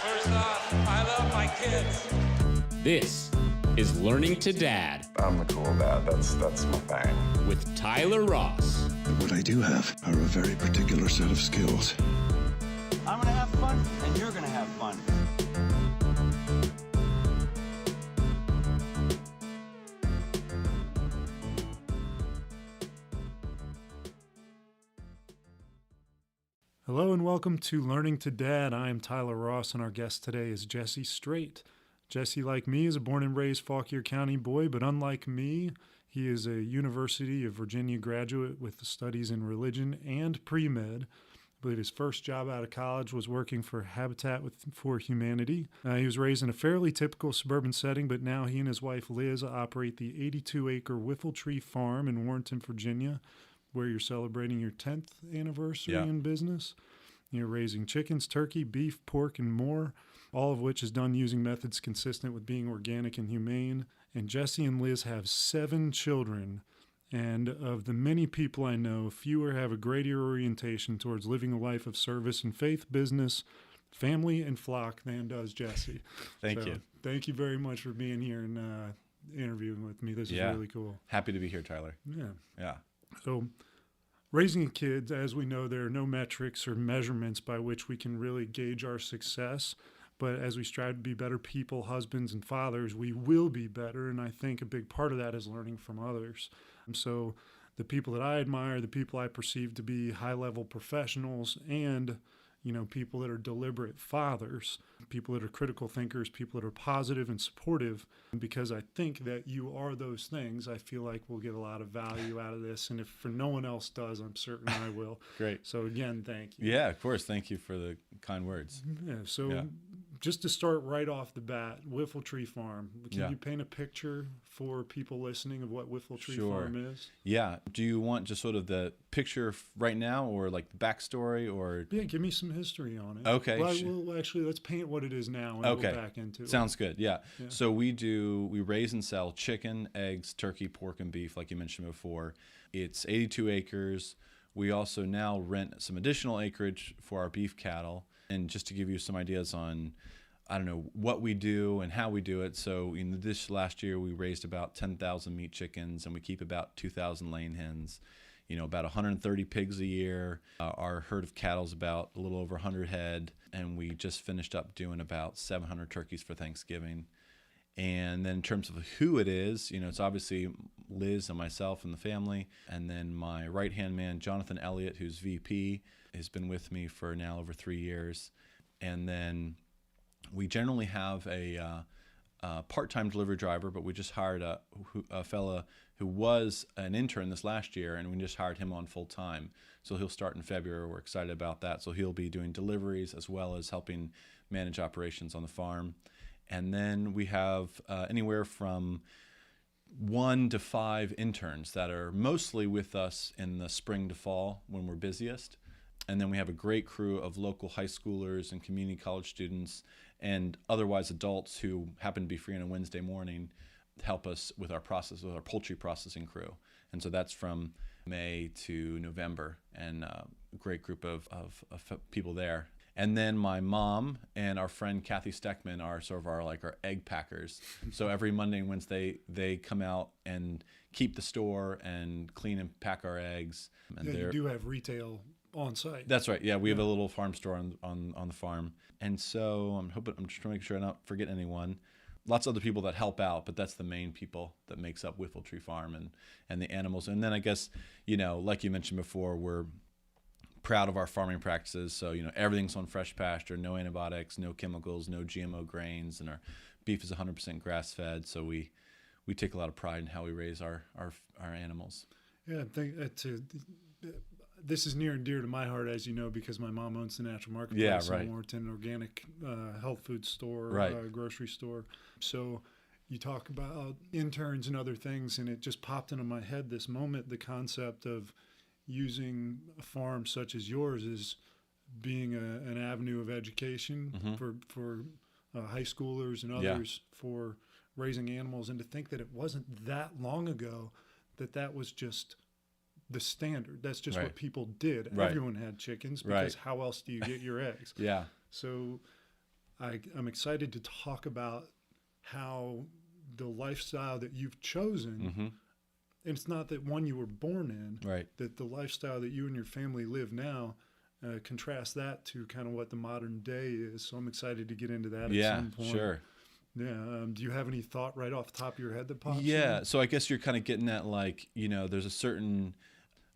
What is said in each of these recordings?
First off, I love my kids. This is Learning to Dad I'm the cool dad. That's my thing. with Tyler Ross. What I do have are a very particular set of skills. I'm gonna have fun, and you're gonna have fun. Hello and welcome to Learning to Dad. I am Tyler Ross and our guest today is Jesse Straight. Jesse, like me, is a born and raised Fauquier County boy, but unlike me, he is a University of Virginia graduate with studies in religion and pre-med. I believe his first job out of college was working for Habitat for Humanity. He was raised in a fairly typical suburban setting, but now he and his wife Liz operate the 82-acre Whiffletree Farm in Warrenton, Virginia, where you're celebrating your 10th anniversary in business. You're raising chickens, turkey, beef, pork, and more, all of which is done using methods consistent with being organic and humane. And Jesse and Liz have 7 children. And of the many people I know, fewer have a greater orientation towards living a life of service and faith, business, family, and flock than does Jesse. Thank you. Thank you very much for being here and interviewing with me. This is really cool. Happy to be here, Tyler. Yeah. So raising kids, as we know, there are no metrics or measurements by which we can really gauge our success. But as we strive to be better people, husbands, and fathers, we will be better. And I think a big part of that is learning from others. And so the people that I admire, the people I perceive to be high-level professionals, and people that are deliberate fathers, people that are critical thinkers, people that are positive and supportive. And because I think that you are those things, I feel like we'll get a lot of value out of this. And if for no one else does, I'm certain I will. Great. So again, thank you. Yeah, of course. Thank you for the kind words. Yeah. So just to start right off the bat, Whiffletree Farm. Can you paint a picture for people listening of what Whiffletree Farm is? Yeah. Do you want just sort of the picture right now, or like the backstory, or? Yeah, give me some history on it. Okay. Well, actually, let's paint what it is now and go back into it. Sounds good. Yeah. So we raise and sell chicken, eggs, turkey, pork, and beef, like you mentioned before. It's 82 acres. We also now rent some additional acreage for our beef cattle. And just to give you some ideas on, what we do and how we do it. So in this last year, we raised about 10,000 meat chickens, and we keep about 2,000 laying hens. About 130 pigs a year. Our herd of cattle is about a little over 100 head, and we just finished up doing about 700 turkeys for Thanksgiving. And then in terms of who it is, it's obviously Liz and myself and the family. And then my right-hand man, Jonathan Elliott, who's VP, has been with me for now over 3 years. And then we generally have a part-time delivery driver, but we just hired a fella who was an intern this last year, and we just hired him on full-time. So he'll start in February. We're excited about that. So he'll be doing deliveries as well as helping manage operations on the farm. And then we have anywhere from 1 to 5 interns that are mostly with us in the spring to fall when we're busiest. And then we have a great crew of local high schoolers and community college students and otherwise adults who happen to be free on a Wednesday morning to help us with our poultry processing crew. And so that's from May to November, and a great group of people there. And then my mom and our friend Kathy Steckman are sort of our egg packers. So every Monday and Wednesday, they come out and keep the store and clean and pack our eggs. And you do have retail on site. That's right. Yeah, we have a little farm store on the farm. And so I'm just trying to make sure I don't forget anyone. Lots of other people that help out, but that's the main people that makes up Whiffletree Farm and the animals. And then I guess, like you mentioned before, we're proud of our farming practices. So, everything's on fresh pasture, no antibiotics, no chemicals, no GMO grains, and our beef is 100% grass-fed. So we take a lot of pride in how we raise our animals. Yeah, I think this is near and dear to my heart, as you know, because my mom owns the Natural Marketplace in Warrenton, organic health food store, grocery store. So you talk about interns and other things, and it just popped into my head this moment, the concept of using a farm such as yours as being an avenue of education for high schoolers and others for raising animals, and to think that it wasn't that long ago that was just the standard. That's just what people did. Everyone had chickens because how else do you get your eggs? Yeah. So I'm excited to talk about how the lifestyle that you've chosen, and it's not that one you were born in, Right. that the lifestyle that you and your family live now, contrast that to kind of what the modern day is. So I'm excited to get into that at some point. Sure. Yeah. Do you have any thought right off the top of your head that pops Yeah. in? So I guess you're kind of getting at, like, there's a certain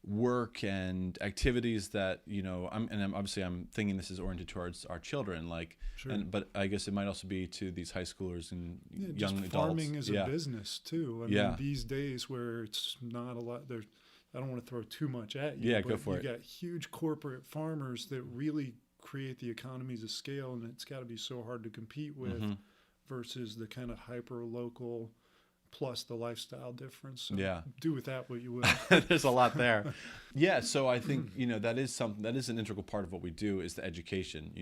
work and activities that, I'm thinking this is oriented towards our children, like, Sure. but I guess it might also be to these high schoolers and young just adults. farming is a business too. I mean, these days where it's not a lot, there's, I don't want to throw too much at you. Yeah, but go for it. You got huge corporate farmers that really create the economies of scale, and it's got to be so hard to compete with versus the kind of hyper local plus the lifestyle difference. So do with that what you will. There's a lot there. Yeah. So I think, that is something, that is an integral part of what we do, is the education.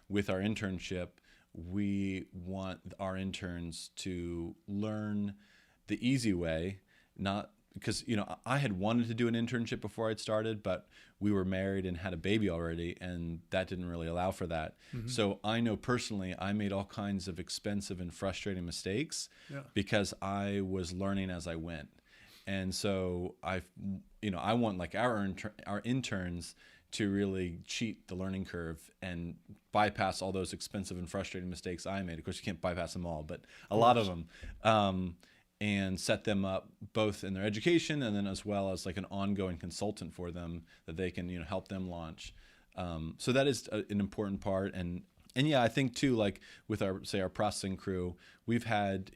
With our internship, we want our interns to learn the easy way, not because, I had wanted to do an internship before I'd started, but we were married and had a baby already, and that didn't really allow for that. So I know personally, I made all kinds of expensive and frustrating mistakes because I was learning as I went. And so I want, like, our interns to really cheat the learning curve and bypass all those expensive and frustrating mistakes I made. Of course, you can't bypass them all, but a lot of them. And set them up both in their education and then as well as like an ongoing consultant for them that they can, help them launch. So that is an important part. And yeah, I think too, like with our processing crew, we've had,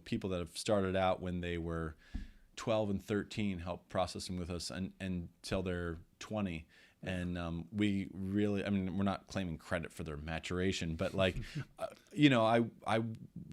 people that have started out when they were 12 and 13 help processing with us and until they're 20. And we really, we're not claiming credit for their maturation, but like, I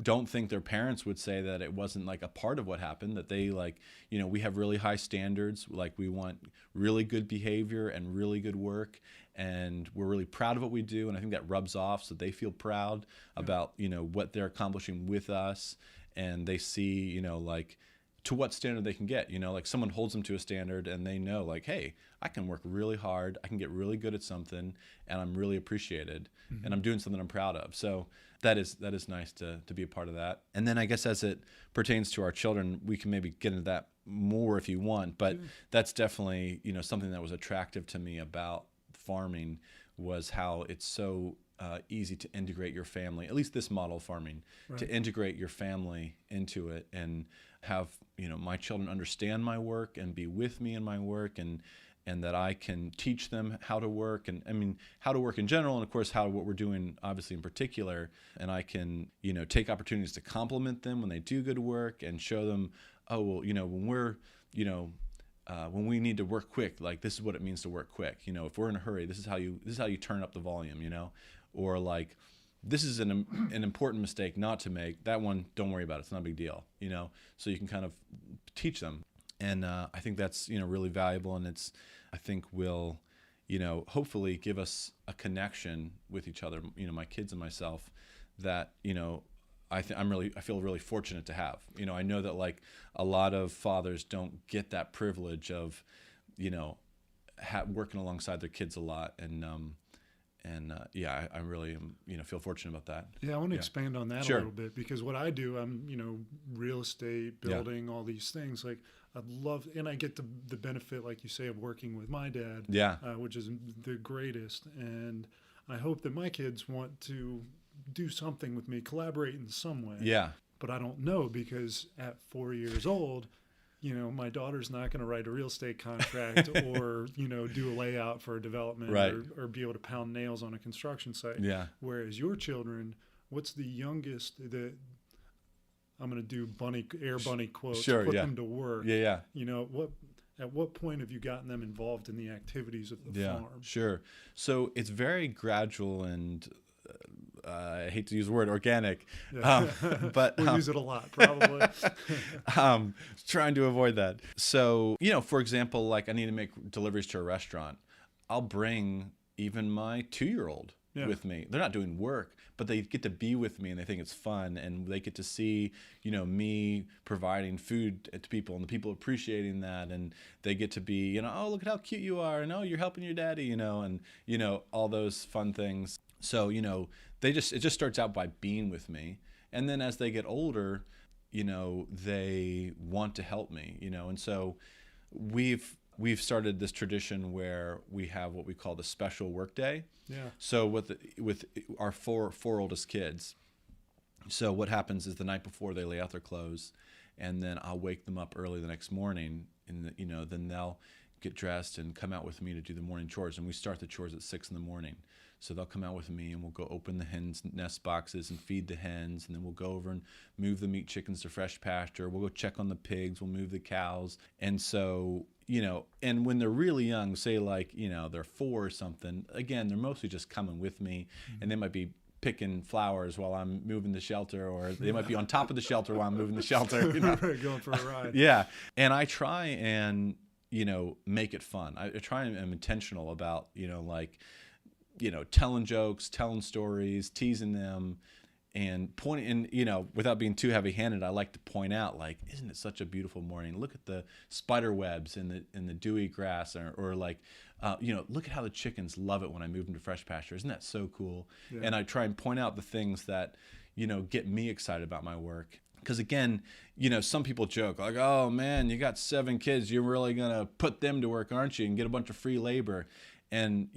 don't think their parents would say that it wasn't like a part of what happened, that they like, we have really high standards. Like, we want really good behavior and really good work. And we're really proud of what we do. And I think that rubs off, so they feel proud about, what they're accomplishing with us. And they see, like, to what standard they can get, like someone holds them to a standard and they know, like, hey, I can work really hard, I can get really good at something, and I'm really appreciated, and I'm doing something I'm proud of. So that is nice to be a part of that. And then I guess as it pertains to our children, we can maybe get into that more if you want, but that's definitely, something that was attractive to me about farming, was how it's so easy to integrate your family, at least this model of farming, to integrate your family into it and have, my children understand my work and be with me in my work, and that I can teach them how to work, and how to work in general, and of course what we're doing obviously in particular, and I can, take opportunities to compliment them when they do good work and show them, oh, well, when we're, when we need to work quick, like, this is what it means to work quick. If we're in a hurry, this is how you turn up the volume, or like, this is an important mistake not to make. That one, don't worry about it. It's not a big deal, so you can kind of teach them. And I think that's, really valuable. And it's, I think will, hopefully give us a connection with each other, my kids and myself, that, I feel really fortunate to have. I know that, like, a lot of fathers don't get that privilege of, working alongside their kids a lot. I really feel fortunate about that. Yeah, I want to expand on that a little bit, because what I do, I'm, real estate, building, all these things. Like, I'd love, and I get the benefit, like you say, of working with my dad, which is the greatest. And I hope that my kids want to do something with me, collaborate in some way. Yeah. But I don't know, because at 4 years old, my daughter's not going to write a real estate contract or, do a layout for a development, or be able to pound nails on a construction site. Yeah. Whereas your children, what's the youngest that I'm going to do air bunny quotes, put them to work? Yeah. At what point have you gotten them involved in the activities of the farm? Sure. So it's very gradual and I hate to use the word organic, but we'll use it a lot, probably. Trying to avoid that. So, for example, like, I need to make deliveries to a restaurant. I'll bring even my 2-year-old, with me. They're not doing work, but they get to be with me and they think it's fun, and they get to see, me providing food to people and the people appreciating that, and they get to be, oh, look at how cute you are, and oh, you're helping your daddy, and all those fun things. So, it just starts out by being with me. And then as they get older, they want to help me, and so we've started this tradition where we have what we call the special work day. Yeah. So with our four oldest kids, so what happens is the night before they lay out their clothes, and then I'll wake them up early the next morning, and then they'll get dressed and come out with me to do the morning chores, and we start the chores at 6 a.m. So they'll come out with me, and we'll go open the hens' nest boxes and feed the hens, and then we'll go over and move the meat chickens to fresh pasture. We'll go check on the pigs. We'll move the cows. And so, and when they're really young, say like, they're 4 or something, again, they're mostly just coming with me, and they might be picking flowers while I'm moving the shelter, or they might be on top of the shelter while I'm moving the shelter. Going for a ride. Yeah. And I try and, make it fun. I try and am intentional about, telling jokes, telling stories, teasing them, and pointing, and, without being too heavy-handed, I like to point out, like, isn't it such a beautiful morning? Look at the spider webs in the dewy grass, or like, look at how the chickens love it when I move them to fresh pasture. Isn't that so cool? Yeah. And I try and point out the things that, get me excited about my work. Because again, some people joke like, "Oh man, you got 7 kids. You're really gonna put them to work, aren't you? And get a bunch of free labor." And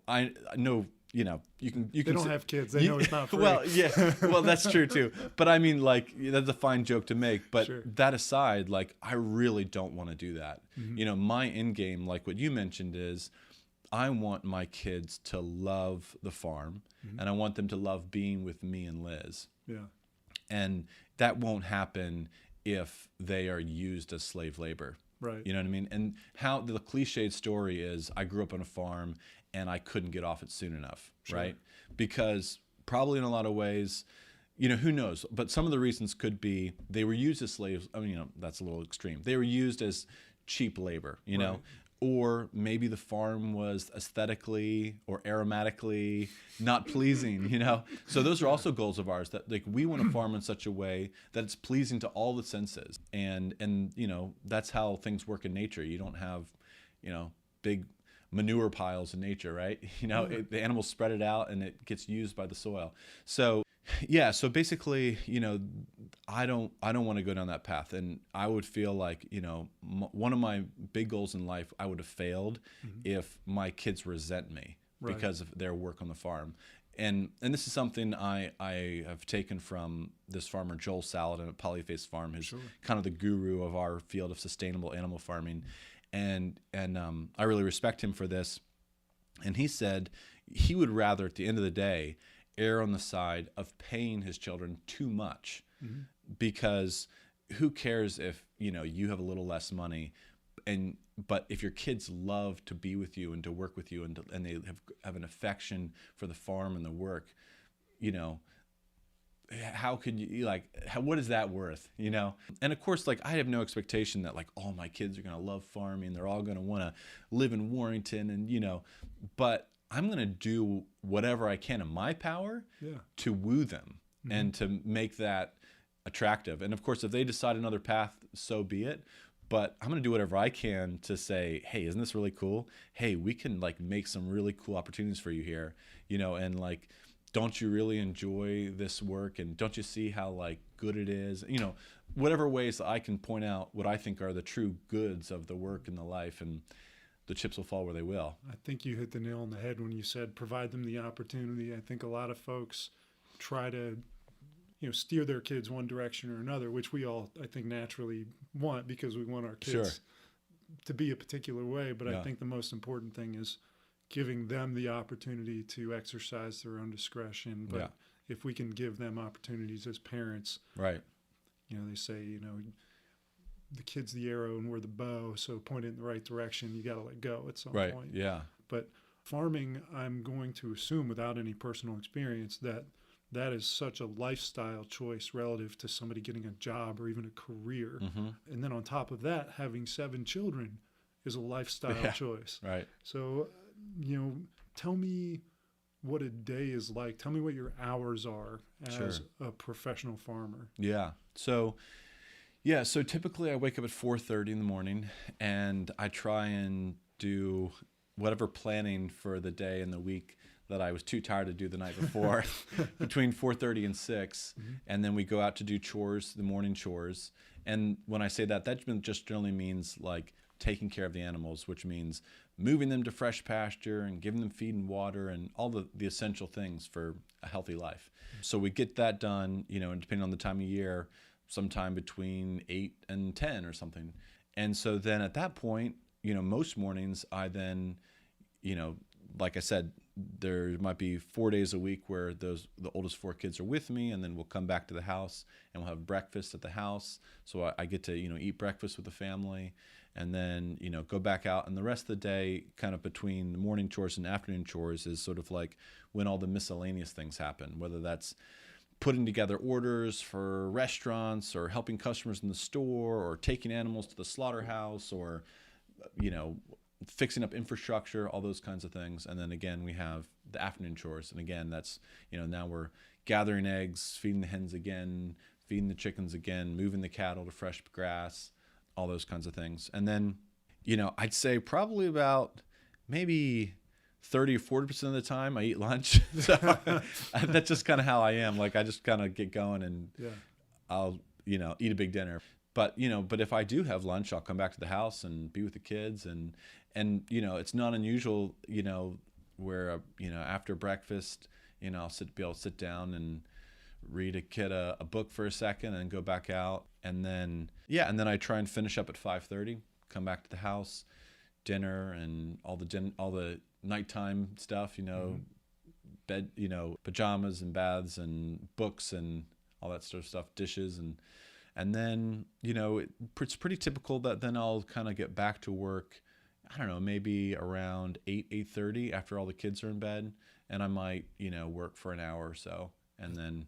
I know, you can. They don't have kids. They know it's not free. Well, yeah, well that's true too. But I mean, like, that's a fine joke to make. But sure. That aside, like, I really don't want to do that. Mm-hmm. My end game, like what you mentioned, is I want my kids to love the farm, mm-hmm. and I want them to love being with me and Liz. Yeah. And that won't happen if they are used as slave labor. Right. You know what I mean? And how the cliched story is, I grew up on a farm and I couldn't get off it soon enough, sure. Right? Because probably in a lot of ways, who knows? But some of the reasons could be they were used as slaves. I mean, that's a little extreme. They were used as cheap labor, know? Or maybe the farm was aesthetically or aromatically not pleasing, So those are also goals of ours, that like we want to farm in such a way that it's pleasing to all the senses. And that's how things work in nature. You don't have, big manure piles in nature, right? The animals spread it out and it gets used by the soil. So yeah, so basically, I don't want to go down that path, and I would feel like, one of my big goals in life, I would have failed mm-hmm. if my kids resent me because of their work on the farm. And this is something I have taken from this farmer, Joel Saladin at Polyface Farm, who's sure. kind of the guru of our field of sustainable animal farming. And I really respect him for this. And he said he would rather, at the end of the day, err on the side of paying his children too much, mm-hmm. because who cares if you have a little less money, but if your kids love to be with you and to work with you and they have an affection for the farm and the work, how could you what is that worth? And of course, like, I have no expectation that like all my kids are gonna love farming, they're all gonna want to live in Warrenton, and but I'm going to do whatever I can in my power to woo them mm-hmm. and to make that attractive. And of course, if they decide another path, so be it. But I'm going to do whatever I can to say, hey, isn't this really cool? Hey, we can like make some really cool opportunities for you here, and like, don't you really enjoy this work? And don't you see how like good it is? Whatever ways that I can point out what I think are the true goods of the work and the life, and the chips will fall where they will. I think you hit the nail on the head when you said provide them the opportunity. I think a lot of folks try to, steer their kids one direction or another, which we all, I think, naturally want because we want our kids sure. to be a particular way. But yeah. I think the most important thing is giving them the opportunity to exercise their own discretion. But if we can give them opportunities as parents, right? They say, the kid's the arrow and we're the bow, so point it in the right direction. You got to let go at some point. Right, yeah. But farming, I'm going to assume without any personal experience that is such a lifestyle choice relative to somebody getting a job or even a career. Mm-hmm. And then on top of that, having 7 children is a lifestyle choice. Right. So, tell me what a day is like. Tell me what your hours are as Sure. a professional farmer. Yeah. So typically I wake up at 4:30 in the morning, and I try and do whatever planning for the day and the week that I was too tired to do the night before between 4:30 and 6. And then we go out to do chores, the morning chores. And when I say that just generally means like taking care of the animals, which means moving them to fresh pasture and giving them feed and water and all the essential things for a healthy life. So we get that done, and depending on the time of year, sometime between 8 and 10 or something. And so then at that point, most mornings I then, like I said, there might be 4 days a week where the oldest 4 kids are with me, and then we'll come back to the house and we'll have breakfast at the house. So I get to, eat breakfast with the family, and then, go back out. And the rest of the day, kind of between the morning chores and afternoon chores, is sort of like when all the miscellaneous things happen, whether that's putting together orders for restaurants or helping customers in the store or taking animals to the slaughterhouse or, fixing up infrastructure, all those kinds of things. And then again, we have the afternoon chores. And again, that's, now we're gathering eggs, feeding the hens again, feeding the chickens again, moving the cattle to fresh grass, all those kinds of things. And then, I'd say probably about maybe 30 or 40% of the time I eat lunch. So that's just kind of how I am. Like I just kind of get going and I'll, eat a big dinner. But if I do have lunch, I'll come back to the house and be with the kids, and it's not unusual, where after breakfast, I'll be able to sit down and read a kid a book for a second and go back out, and then I try and finish up at 5:30, come back to the house, dinner and all the nighttime stuff, bed, pajamas and baths and books and all that sort of stuff, dishes, and then, it's pretty typical that then I'll kind of get back to work, I don't know, maybe around 8:30 after all the kids are in bed, and I might, work for an hour or so, and then,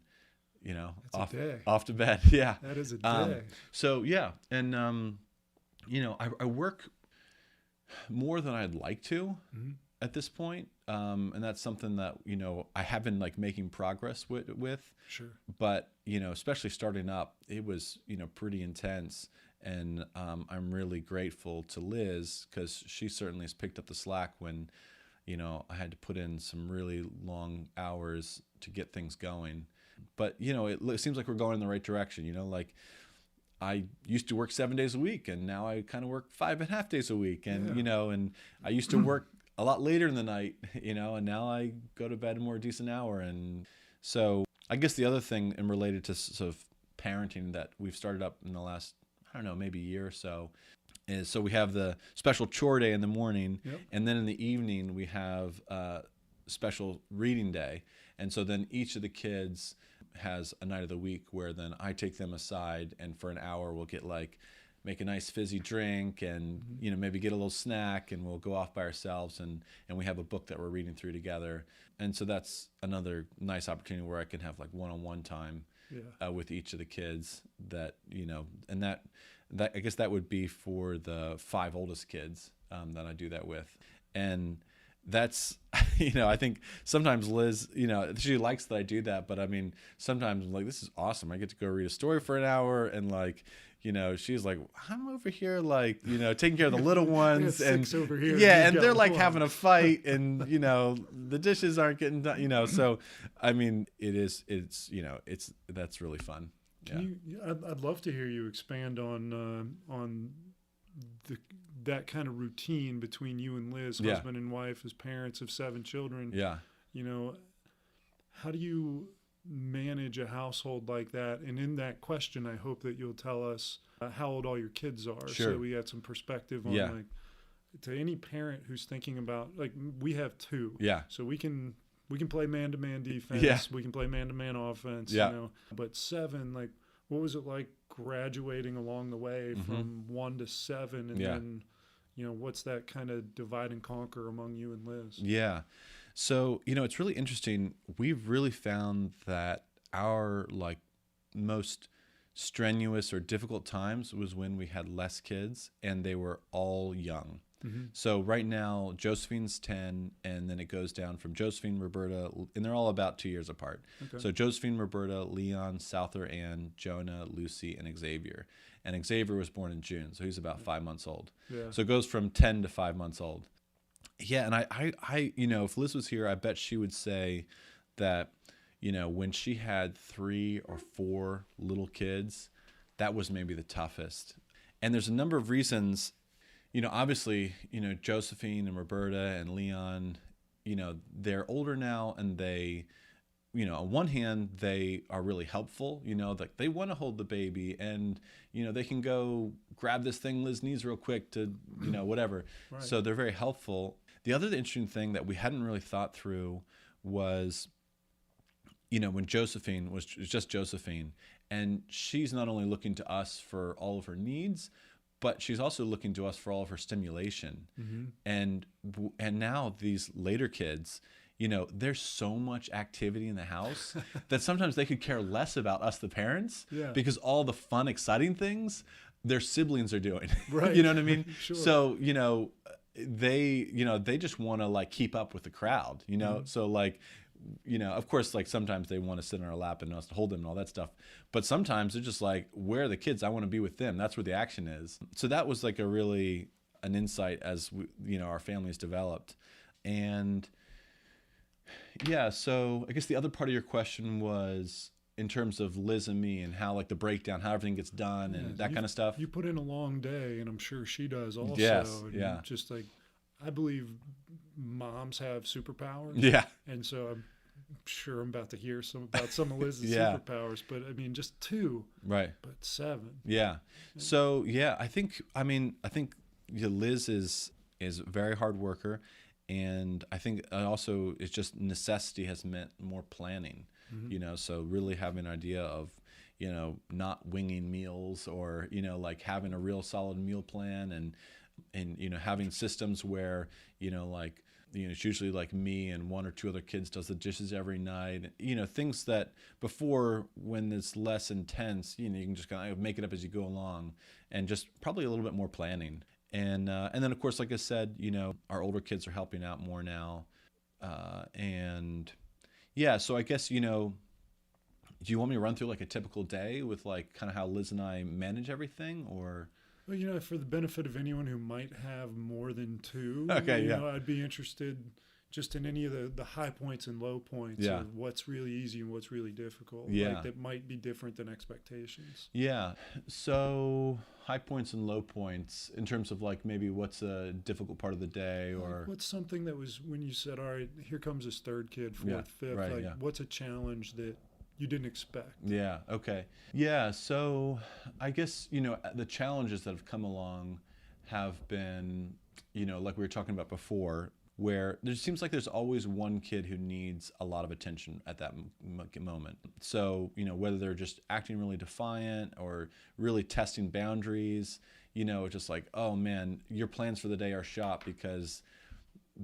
off to bed. Yeah. That is a day. So, yeah. And, I work more than I'd like to at this point. And that's something that, I have been like making progress with. Sure. But, especially starting up, it was, pretty intense. And I'm really grateful to Liz, because she certainly has picked up the slack when, I had to put in some really long hours to get things going. But, it seems like we're going in the right direction, like I used to work 7 days a week, and now I kind of work 5.5 days a week. And, and I used to work a lot later in the night, and now I go to bed a more decent hour. And so I guess the other thing, and related to sort of parenting, that we've started up in the last, I don't know, maybe a year or so, is so we have the special chore day in the morning, and then in the evening we have a special reading day. And so then each of the kids has a night of the week where then I take them aside, and for an hour we'll make a nice fizzy drink and, maybe get a little snack, and we'll go off by ourselves, and we have a book that we're reading through together. And so that's another nice opportunity where I can have like one-on-one time with each of the kids that, and that I guess that would be for the 5 oldest kids that I do that with. And that's, I think sometimes Liz, she likes that I do that, but I mean, sometimes I'm like, this is awesome. I get to go read a story for an hour, and like, she's like, I'm over here, like, taking care of the little ones, and 6 over here, and they're like having a fight, and the dishes aren't getting done, so I mean, that's really fun. I'd love to hear you expand on that kind of routine between you and Liz, husband and wife, as parents of 7 children. How do you manage a household like that? And in that question, I hope that you'll tell us how old all your kids are, so we got some perspective on like, to any parent who's thinking about, like, we have 2, so we can play man-to-man defense, we can play man-to-man offense, but 7, like, what was it like graduating along the way from 1 to 7, and then what's that kind of divide and conquer among you and Liz? So, it's really interesting. We've really found that our like most strenuous or difficult times was when we had less kids and they were all young. So right now, Josephine's 10, and then it goes down from Josephine, Roberta, and they're all about 2 years apart. Okay. So Josephine, Roberta, Leon, Souther, Ann, Jonah, Lucy, and Xavier. And Xavier was born in June, so he's about 5 months old. Yeah. So it goes from 10 to 5 months old. Yeah, and I if Liz was here, I bet she would say that, when she had 3 or 4 little kids, that was maybe the toughest. And there's a number of reasons, obviously, Josephine and Roberta and Leon, they're older now, and they, on one hand, they are really helpful, like they want to hold the baby, and, they can go grab this thing Liz needs real quick to, whatever. Right. So they're very helpful. The other interesting thing that we hadn't really thought through was, when Josephine was just Josephine, and she's not only looking to us for all of her needs, but she's also looking to us for all of her stimulation. And now these later kids, there's so much activity in the house that sometimes they could care less about us, the parents, because all the fun, exciting things their siblings are doing. Right. You know what I mean? Sure. So, they just want to like keep up with the crowd, So like, of course, like sometimes they want to sit on our lap and us to hold them and all that stuff. But sometimes they're just like, where are the kids? I want to be with them. That's where the action is. So that was like an insight as our families developed. And yeah, so I guess the other part of your question was in terms of Liz and me and how like the breakdown, how everything gets done and that kind of stuff. You put in a long day, and I'm sure she does also. Yes, and yeah. Just like, I believe moms have superpowers. Yeah. And so I'm sure I'm about to hear about some of Liz's Yeah. superpowers, but I mean, just 2, Right. but 7. Yeah. So yeah, I think Liz is a very hard worker, and I think also it's just necessity has meant more planning. So really having an idea of not winging meals, or like having a real solid meal plan, and having systems where it's usually like me and 1 or 2 other kids does the dishes every night. Things that before, when it's less intense, you can just kind of make it up as you go along, and just probably a little bit more planning. And then of course, like I said, our older kids are helping out more now, and yeah. So I guess do you want me to run through like a typical day with like kind of how Liz and I manage everything, or? Well, for the benefit of anyone who might have more than 2, Okay, I'd be interested just in any of the high points and low points of what's really easy and what's really difficult. Yeah. Like, that might be different than expectations. Yeah. So high points and low points in terms of like maybe what's a difficult part of the day, or what's something that was when you said, all right, here comes this 3rd kid, 4th, 5th, right, what's a challenge that you didn't expect? Yeah. Okay. Yeah. So I guess, the challenges that have come along have been, like we were talking about before, where there seems like there's always one kid who needs a lot of attention at that moment. So, whether they're just acting really defiant or really testing boundaries, just like, oh man, your plans for the day are shot because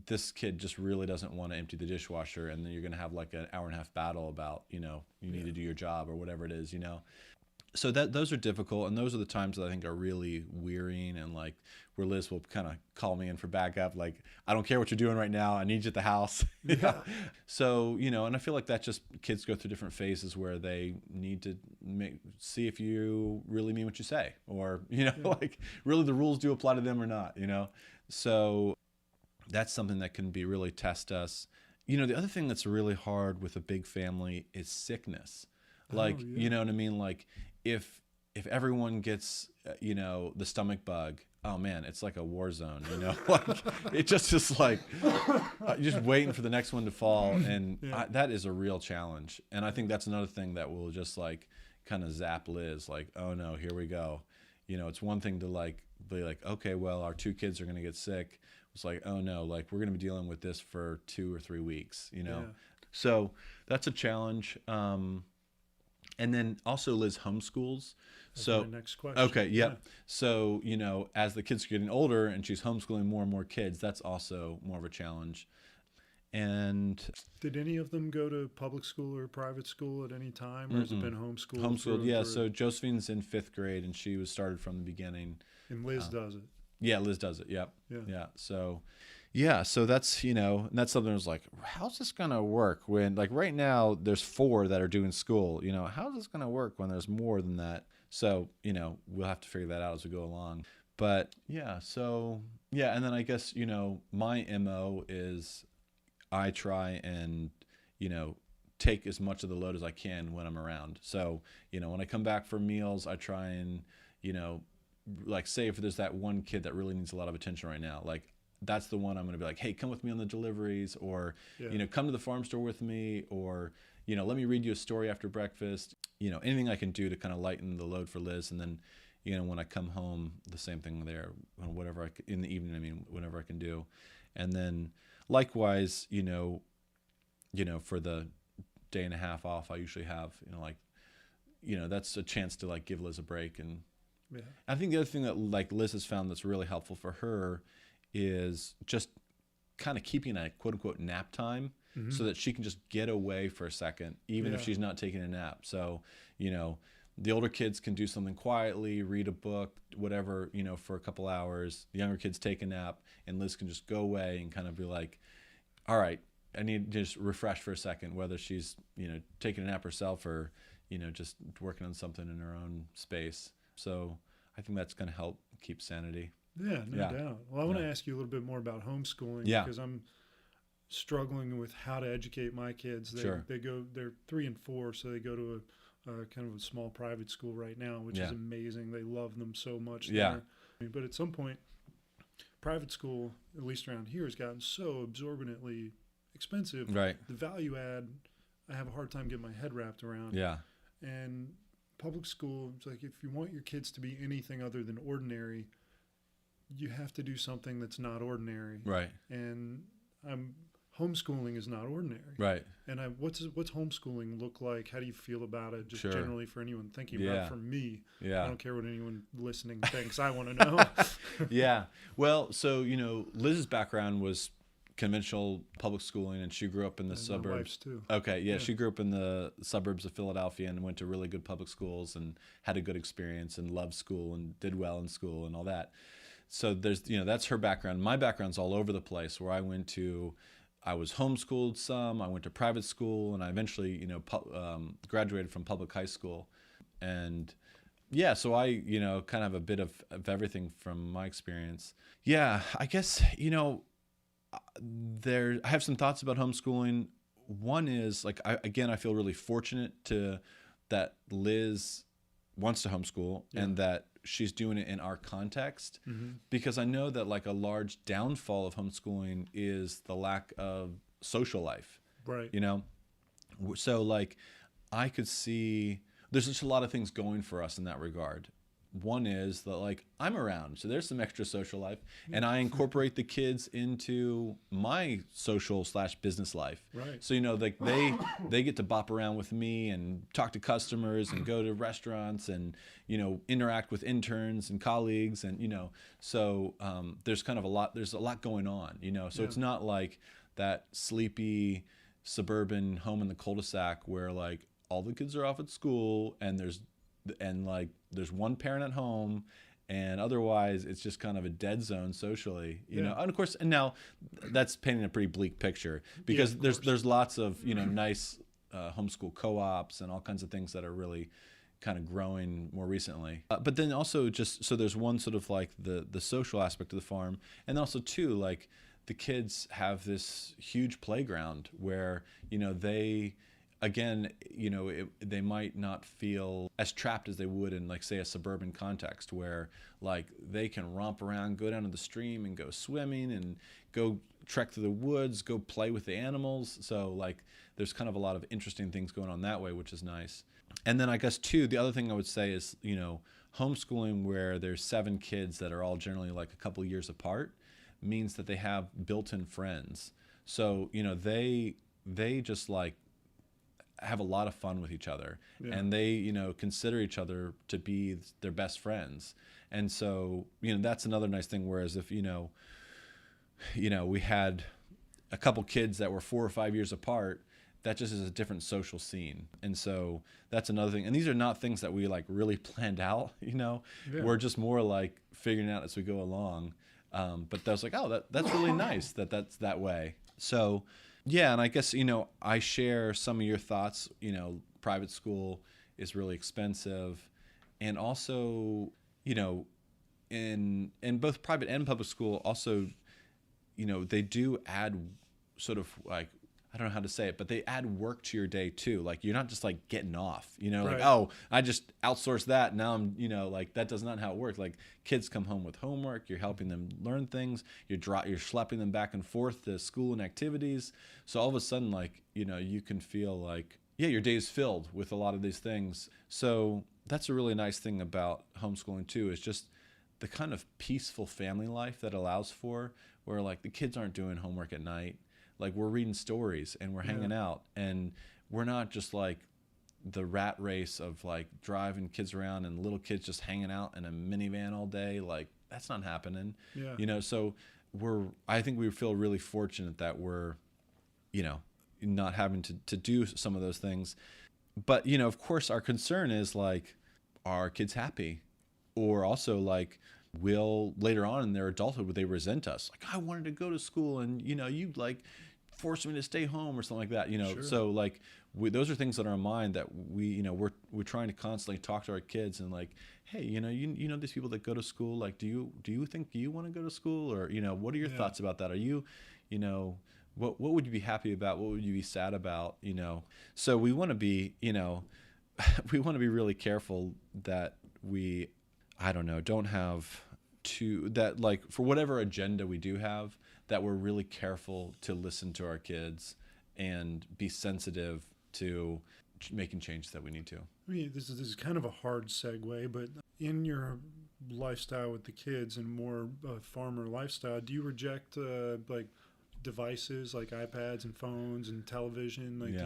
this kid just really doesn't want to empty the dishwasher, and then you're going to have like an hour and a half battle about, you need to do your job or whatever it is, So those are difficult, and those are the times that I think are really wearying, and like where Liz will kind of call me in for backup, like, I don't care what you're doing right now, I need you at the house. Yeah. So, and I feel like that just kids go through different phases where they need to see if you really mean what you say, or, like really the rules do apply to them or not, So that's something that can be really test us. The other thing that's really hard with a big family is sickness. Like, you know what I mean? Like if everyone gets, the stomach bug, oh man, it's like a war zone, like it just is like, you're just waiting for the next one to fall. And that is a real challenge. And I think that's another thing that will just like kind of zap Liz, like, oh no, here we go. It's one thing to like, be like, okay, well, our 2 kids are going to get sick. It's like, oh no, like we're going to be dealing with this for 2 or 3 weeks, So that's a challenge. And then also Liz homeschools. That's so my next question. Okay, yeah. So, as the kids are getting older and she's homeschooling more and more kids, that's also more of a challenge. And did any of them go to public school or private school at any time, or has it been homeschooled? Homeschooled, yeah. So Josephine's in 5th grade, and she was started from the beginning. And Liz does it. Yeah, Liz does it. Yep. Yeah. Yeah. So, yeah. So that's, and that's something I was like, how's this going to work when, like, right now there's 4 that are doing school, how's this going to work when there's more than that? So, we'll have to figure that out as we go along. But yeah, so yeah. And then I guess, my MO is I try and, take as much of the load as I can when I'm around. So, when I come back from meals, I try and, like, say if there's that one kid that really needs a lot of attention right now, like, that's the one I'm going to be like, hey, come with me on the deliveries, or, come to the farm store with me, or, let me read you a story after breakfast, anything I can do to kind of lighten the load for Liz. And then, when I come home, the same thing there, whatever in the evening, whenever I can do. And then likewise, for the day and a half off, I usually have, that's a chance to, like, give Liz a break. And I think the other thing that, like, Liz has found that's really helpful for her is just kind of keeping a quote unquote nap time, so that she can just get away for a second, even if she's not taking a nap. So, the older kids can do something quietly, read a book, whatever, for a couple hours. The younger kids take a nap, and Liz can just go away and kind of be like, all right, I need to just refresh for a second, whether she's, taking a nap herself or, just working on something in her own space. So I think that's going to help keep sanity. Yeah, no doubt. Well, I want to ask you a little bit more about homeschooling, because I'm struggling with how to educate my kids. They're 3 and 4, so they go to a kind of a small private school right now, which is amazing. They love them so much there. But at some point, private school, at least around here, has gotten so absorbently expensive. Right. The value add, I have a hard time getting my head wrapped around. Yeah. And public school, it's like, if you want your kids to be anything other than ordinary, you have to do something that's not ordinary. Right. And homeschooling is not ordinary. Right. And what's homeschooling look like? How do you feel about it? Just generally for anyone thinking about it. For me, I don't care what anyone listening thinks. I want to know. Yeah. Well, so, Liz's background was conventional public schooling, and she grew up in the suburbs. My wife's too. Okay. Yeah. She grew up in the suburbs of Philadelphia and went to really good public schools and had a good experience and loved school and did well in school and all that. So there's, that's her background. My background's all over the place, where I was homeschooled some, I went to private school, and I eventually, graduated from public high school. And yeah, so I, kind of have a bit of everything from my experience. Yeah, I guess, I have some thoughts about homeschooling. One is, like, I feel really fortunate that Liz wants to homeschool and that she's doing it in our context, because I know that, like, a large downfall of homeschooling is the lack of social life. Right. So, like, I could see there's just a lot of things going for us in that regard. One is that, like, I'm around, so there's some extra social life, and I incorporate the kids into my social/business life. Right. So, like, they get to bop around with me and talk to customers and go to restaurants and, interact with interns and colleagues, and, so there's kind of there's a lot going on, so it's not like that sleepy suburban home in the cul-de-sac where, like, all the kids are off at school and there's one parent at home, and otherwise it's just kind of a dead zone socially, and of course, and now that's painting a pretty bleak picture, because there's lots of, nice homeschool co-ops and all kinds of things that are really kind of growing more recently. But then also, just so there's one sort of, like, the social aspect of the farm, and also too, like, the kids have this huge playground where, they, again, they might not feel as trapped as they would in, like, say, a suburban context, where, like, they can romp around, go down to the stream and go swimming and go trek through the woods, go play with the animals. So, like, there's kind of a lot of interesting things going on that way, which is nice. And then I guess too, the other thing I would say is, homeschooling where there's 7 kids that are all generally, like, a couple years apart, means that they have built-in friends. So, they just, like, have a lot of fun with each other, and they, consider each other to be their best friends. And so, that's another nice thing. Whereas if, we had a couple kids that were 4 or 5 years apart, that just is a different social scene. And so that's another thing. And these are not things that we like really planned out, Yeah. We're just more like figuring it out as we go along. But that was like, oh, that's really nice that's that way. So yeah, and I guess, I share some of your thoughts. Private school is really expensive. And also, in both private and public school, also, they do add sort of like, I don't know how to say it, but they add work to your day too. Like you're not just like getting off, Right. like, oh, I just outsourced that. Now I'm, like that does not how it works. Like kids come home with homework. You're helping them learn things. You're schlepping them back and forth to school and activities. So all of a sudden, like, you can feel like, yeah, your day is filled with a lot of these things. So that's a really nice thing about homeschooling too, is just the kind of peaceful family life that allows for, where like the kids aren't doing homework at night. Like we're reading stories and we're hanging out, and we're not just like the rat race of like driving kids around and little kids just hanging out in a minivan all day. Like that's not happening. Yeah. So I think we feel really fortunate that we're, not having to do some of those things. But, of course our concern is like, are kids happy? Or also like, will later on in their adulthood, would they resent us? Like, I wanted to go to school and, you like forced me to stay home or something like that, Sure. So like those are things that are in mind that we, we're trying to constantly talk to our kids and like, hey, you know, these people that go to school, like, do you think you want to go to school? Or, what are your thoughts about that? Are you, what would you be happy about? What would you be sad about? So we want to be, we want to be really careful that we, I don't know, don't have that like for whatever agenda we do have, that we're really careful to listen to our kids and be sensitive to making changes that we need to. I mean, this is kind of a hard segue, but in your lifestyle with the kids and more farmer lifestyle, do you reject like devices like iPads and phones and television? Like,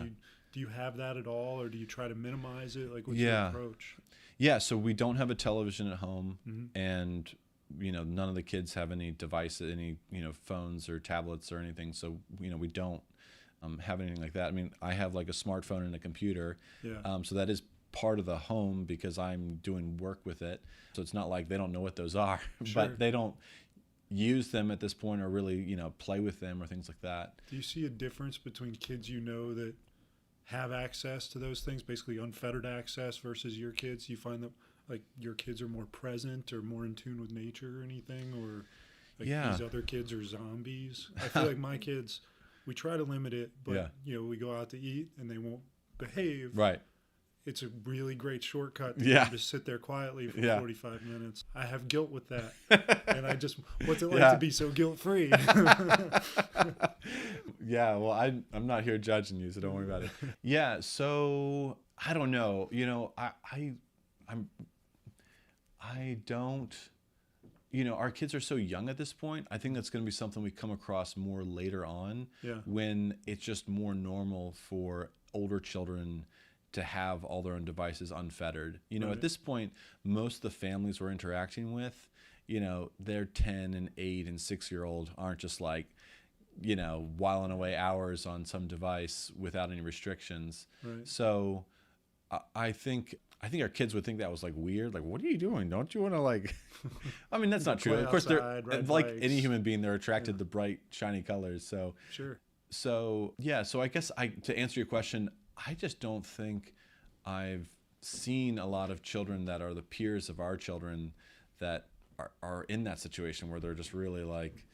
do you have that at all, or do you try to minimize it? Like, what's your approach? Yeah, so we don't have a television at home, and none of the kids have any devices, any phones or tablets or anything. So we don't have anything like that. I mean, I have like a smartphone and a computer, so that is part of the home because I'm doing work with it. So it's not like they don't know what those are, Sure. but they don't use them at this point or really play with them or things like that. Do you see a difference between kids that have access to those things, basically unfettered access, versus your kids? Do you find that like your kids are more present or more in tune with nature or anything, or like these other kids are zombies? I feel like my kids, we try to limit it, but we go out to eat and they won't behave. Right. It's a really great shortcut to just sit there quietly for 45 minutes. I have guilt with that. And I just, what's it like to be so guilt-free? Yeah, well, I'm not here judging you, so don't worry about it. Yeah, so I don't know. I don't, our kids are so young at this point. I think that's going to be something we come across more later on, when it's just more normal for older children to have all their own devices unfettered. At this point, most of the families we're interacting with, their 10 and 8 and 6-year-old aren't just like, whiling away hours on some device without any restrictions. Right. So I think our kids would think that was like weird. Like, what are you doing? Don't you want to like, I mean, that's not true. Of course, they're like any human being, they're attracted to bright, shiny colors. So, sure. So yeah, so I guess to answer your question, I just don't think I've seen a lot of children that are the peers of our children that are in that situation where they're just really like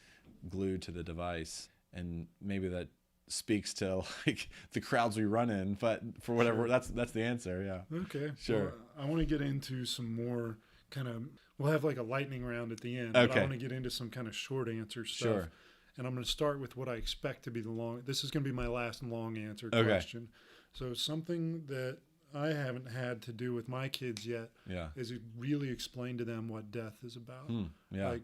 glued to the device. And maybe that speaks to like the crowds we run in, but for whatever, that's the answer. Yeah. Okay. Sure. Well, I want to get into some more kind of, we'll have like a lightning round at the end, okay. But I want to get into some kind of short answer stuff. Sure. And I'm going to start with what I expect to be this is going to be my last long answer question. So something that I haven't had to do with my kids yet is really explain to them what death is about. Like,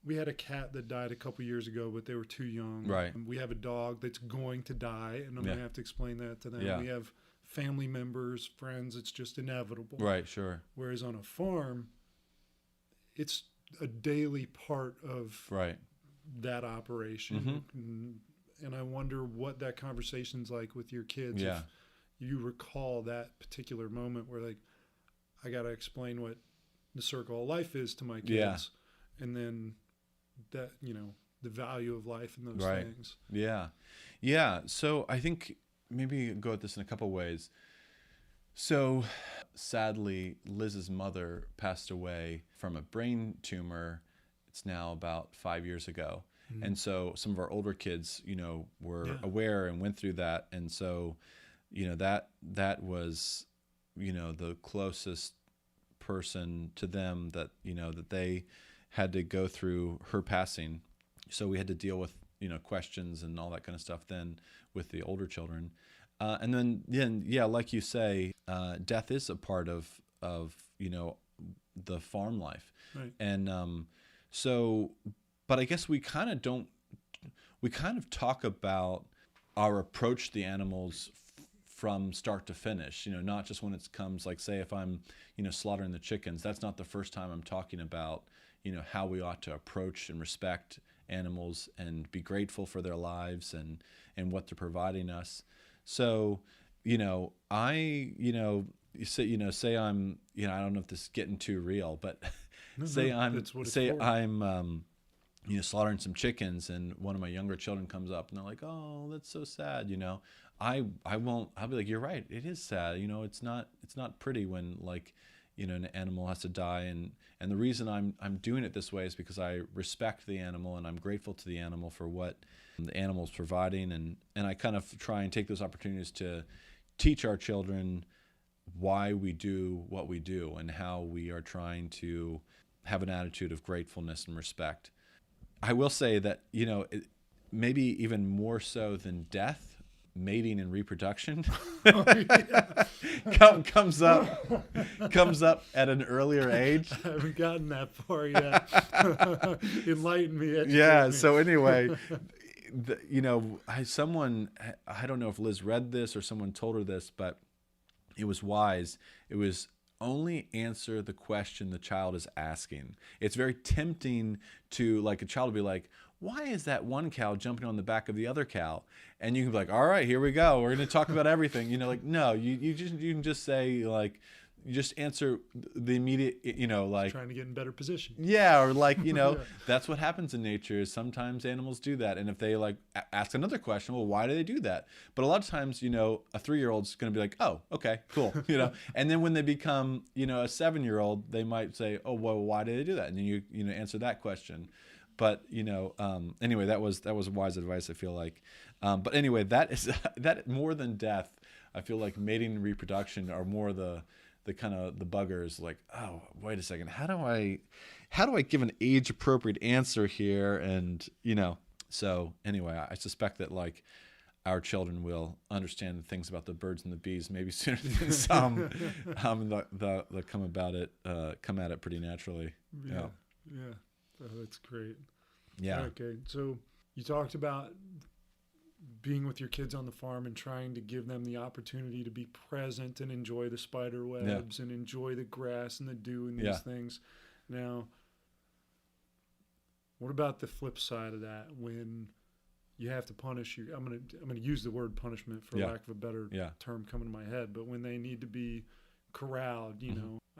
we had a cat that died a couple years ago, but they were too young. Right. And we have a dog that's going to die, and I'm going to have to explain that to them. Yeah. We have family members, friends. It's just inevitable. Right, sure. Whereas on a farm, it's a daily part of that operation. And I wonder what that conversation's like with your kids. Yeah. If you recall that particular moment where, like, I got to explain what the circle of life is to my kids. Yeah. And then that, the value of life and those Right. things. Yeah. Yeah. So I think maybe go at this in a couple ways. So sadly, Liz's mother passed away from a brain tumor. It's now about 5 years ago. Mm-hmm. And so some of our older kids, were aware and went through that. And so, that was, the closest person to them that, that they had to go through her passing. So we had to deal with, questions and all that kind of stuff then with the older children. And then, like you say, death is a part of the farm life. Right. And but I guess we kind of talk about our approach to the animals from start to finish, not just when it comes, like, say, if I'm, slaughtering the chickens, that's not the first time I'm talking about, how we ought to approach and respect animals and be grateful for their lives and what they're providing us. So, say I'm, I don't know if this is getting too real, but I'm slaughtering some chickens, and one of my younger children comes up and they're like, "Oh, that's so sad." I'll be like, "You're right. It is sad. It's not pretty when, like, an animal has to die." And the reason I'm doing it this way is because I respect the animal and I'm grateful to the animal for what the animal is providing. And I kind of try and take those opportunities to teach our children why we do what we do and how we are trying to have an attitude of gratefulness and respect. I will say that, maybe even more so than death, mating and reproduction comes up at an earlier age. I haven't gotten that far yet. Enlighten me. Educate me. So anyway, I don't know if Liz read this or someone told her this, but it was wise. It was only answer the question the child is asking. It's very tempting to, like, a child will be like, "Why is that one cow jumping on the back of the other cow?" And you can be like, "All right, here we go. We're going to talk about everything." No, you can just say, like, you just answer the immediate, like, trying to get in better position. Yeah, or like, that's what happens in nature is sometimes animals do that. And if they, like, ask another question, well, why do they do that? But a lot of times, a 3-year-old's going to be like, "Oh, okay, cool." And then when they become, a 7-year-old, they might say, "Oh, well, why do they do that?" And then you answer that question. But, anyway, that was wise advice, I feel like. But anyway, that more than death, I feel like mating and reproduction are more the kind of the buggers, like, "Oh, wait a second, how do I give an age appropriate answer here?" And so anyway, I suspect that, like, our children will understand the things about the birds and the bees maybe sooner than some. They'll come at it pretty naturally. Yeah. Oh, that's great. Yeah. Okay, so you talked about being with your kids on the farm and trying to give them the opportunity to be present and enjoy the spider webs and enjoy the grass and the dew and these things. Now, what about the flip side of that when you have to punish you? I'm gonna use the word punishment for lack of a better term coming to my head, but when they need to be corralled,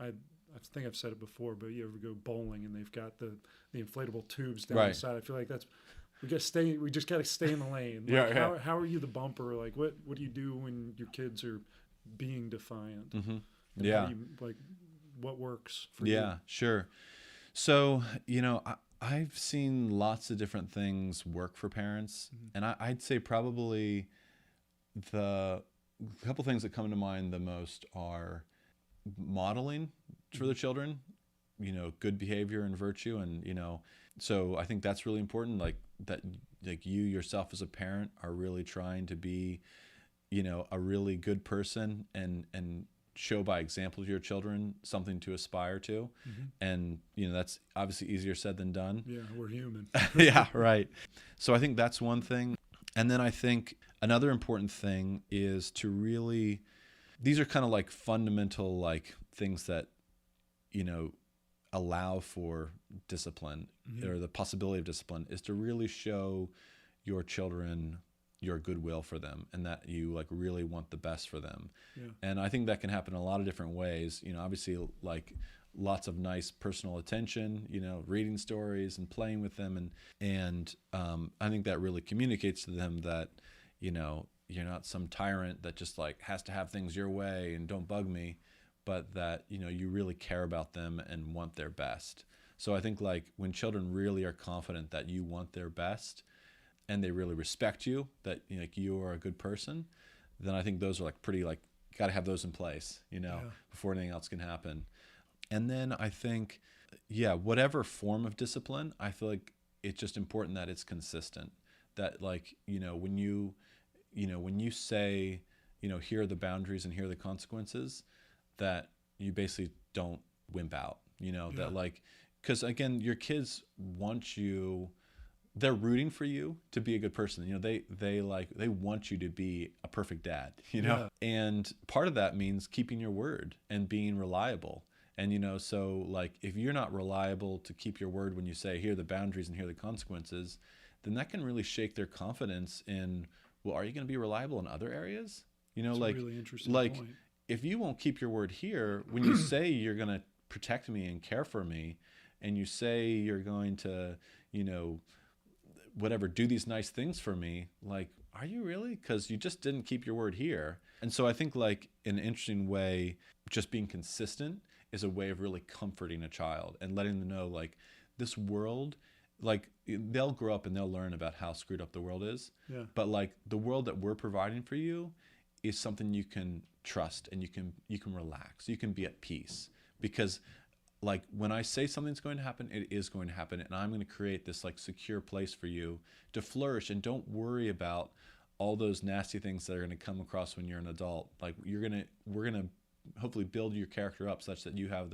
I think I've said it before, but you ever go bowling and they've got the inflatable tubes down the side? I feel like we just got to stay in the lane. Like, how are you the bumper? Like, what do you do when your kids are being defiant? Mm-hmm. What works for you? Yeah, sure. So, I've seen lots of different things work for parents. Mm-hmm. And I'd say probably the couple things that come to mind the most are modeling for the children, good behavior and virtue. And, so I think that's really important. Like you yourself as a parent are really trying to be, a really good person and show by example to your children something to aspire to. Mm-hmm. And, that's obviously easier said than done. Yeah, we're human. Yeah, right. So I think that's one thing. And then I think another important thing is to really, these are kind of like fundamental, like, things that, allow for discipline, mm-hmm. or the possibility of discipline, is to really show your children your goodwill for them and that you like really want the best for them. Yeah. And I think that can happen in a lot of different ways. You know, obviously like lots of nice personal attention, you know, reading stories and playing with them. And I think that really communicates to them that, you know, you're not some tyrant that just like has to have things your way and don't bug me, but that, you know, you really care about them and want their best. So I think like when children really are confident that you want their best and they really respect you, that you know, like you are a good person, then I think those are like pretty like, you got to have those in place, you know, before anything else can happen. And then I think, yeah, whatever form of discipline, I feel like it's just important that it's consistent. That like, you know, when you say, you know, here are the boundaries and here are the consequences, that you basically don't wimp out, you know, that like, because again, your kids want you, they're rooting for you to be a good person. You know, they want you to be a perfect dad, you know, and part of that means keeping your word and being reliable. And, you know, so like if you're not reliable to keep your word when you say, here are the boundaries and here are the consequences, then that can really shake their confidence in, well, are you going to be reliable in other areas? You know, That's like, a really interesting like point. If you won't keep your word here, when you say you're going to protect me and care for me, and you say you're going to, you know, whatever, do these nice things for me, like, are you really? Because you just didn't keep your word here. And so I think like in an interesting way, just being consistent is a way of really comforting a child and letting them know like this world, like they'll grow up and they'll learn about how screwed up the world is. Yeah. But like the world that we're providing for you is something you can trust and you can relax. You can be at peace, because like when I say something's going to happen, it is going to happen, and I'm going to create this like secure place for you to flourish. And don't worry about all those nasty things that are going to come across when you're an adult. Like we're going to hopefully build your character up such that you have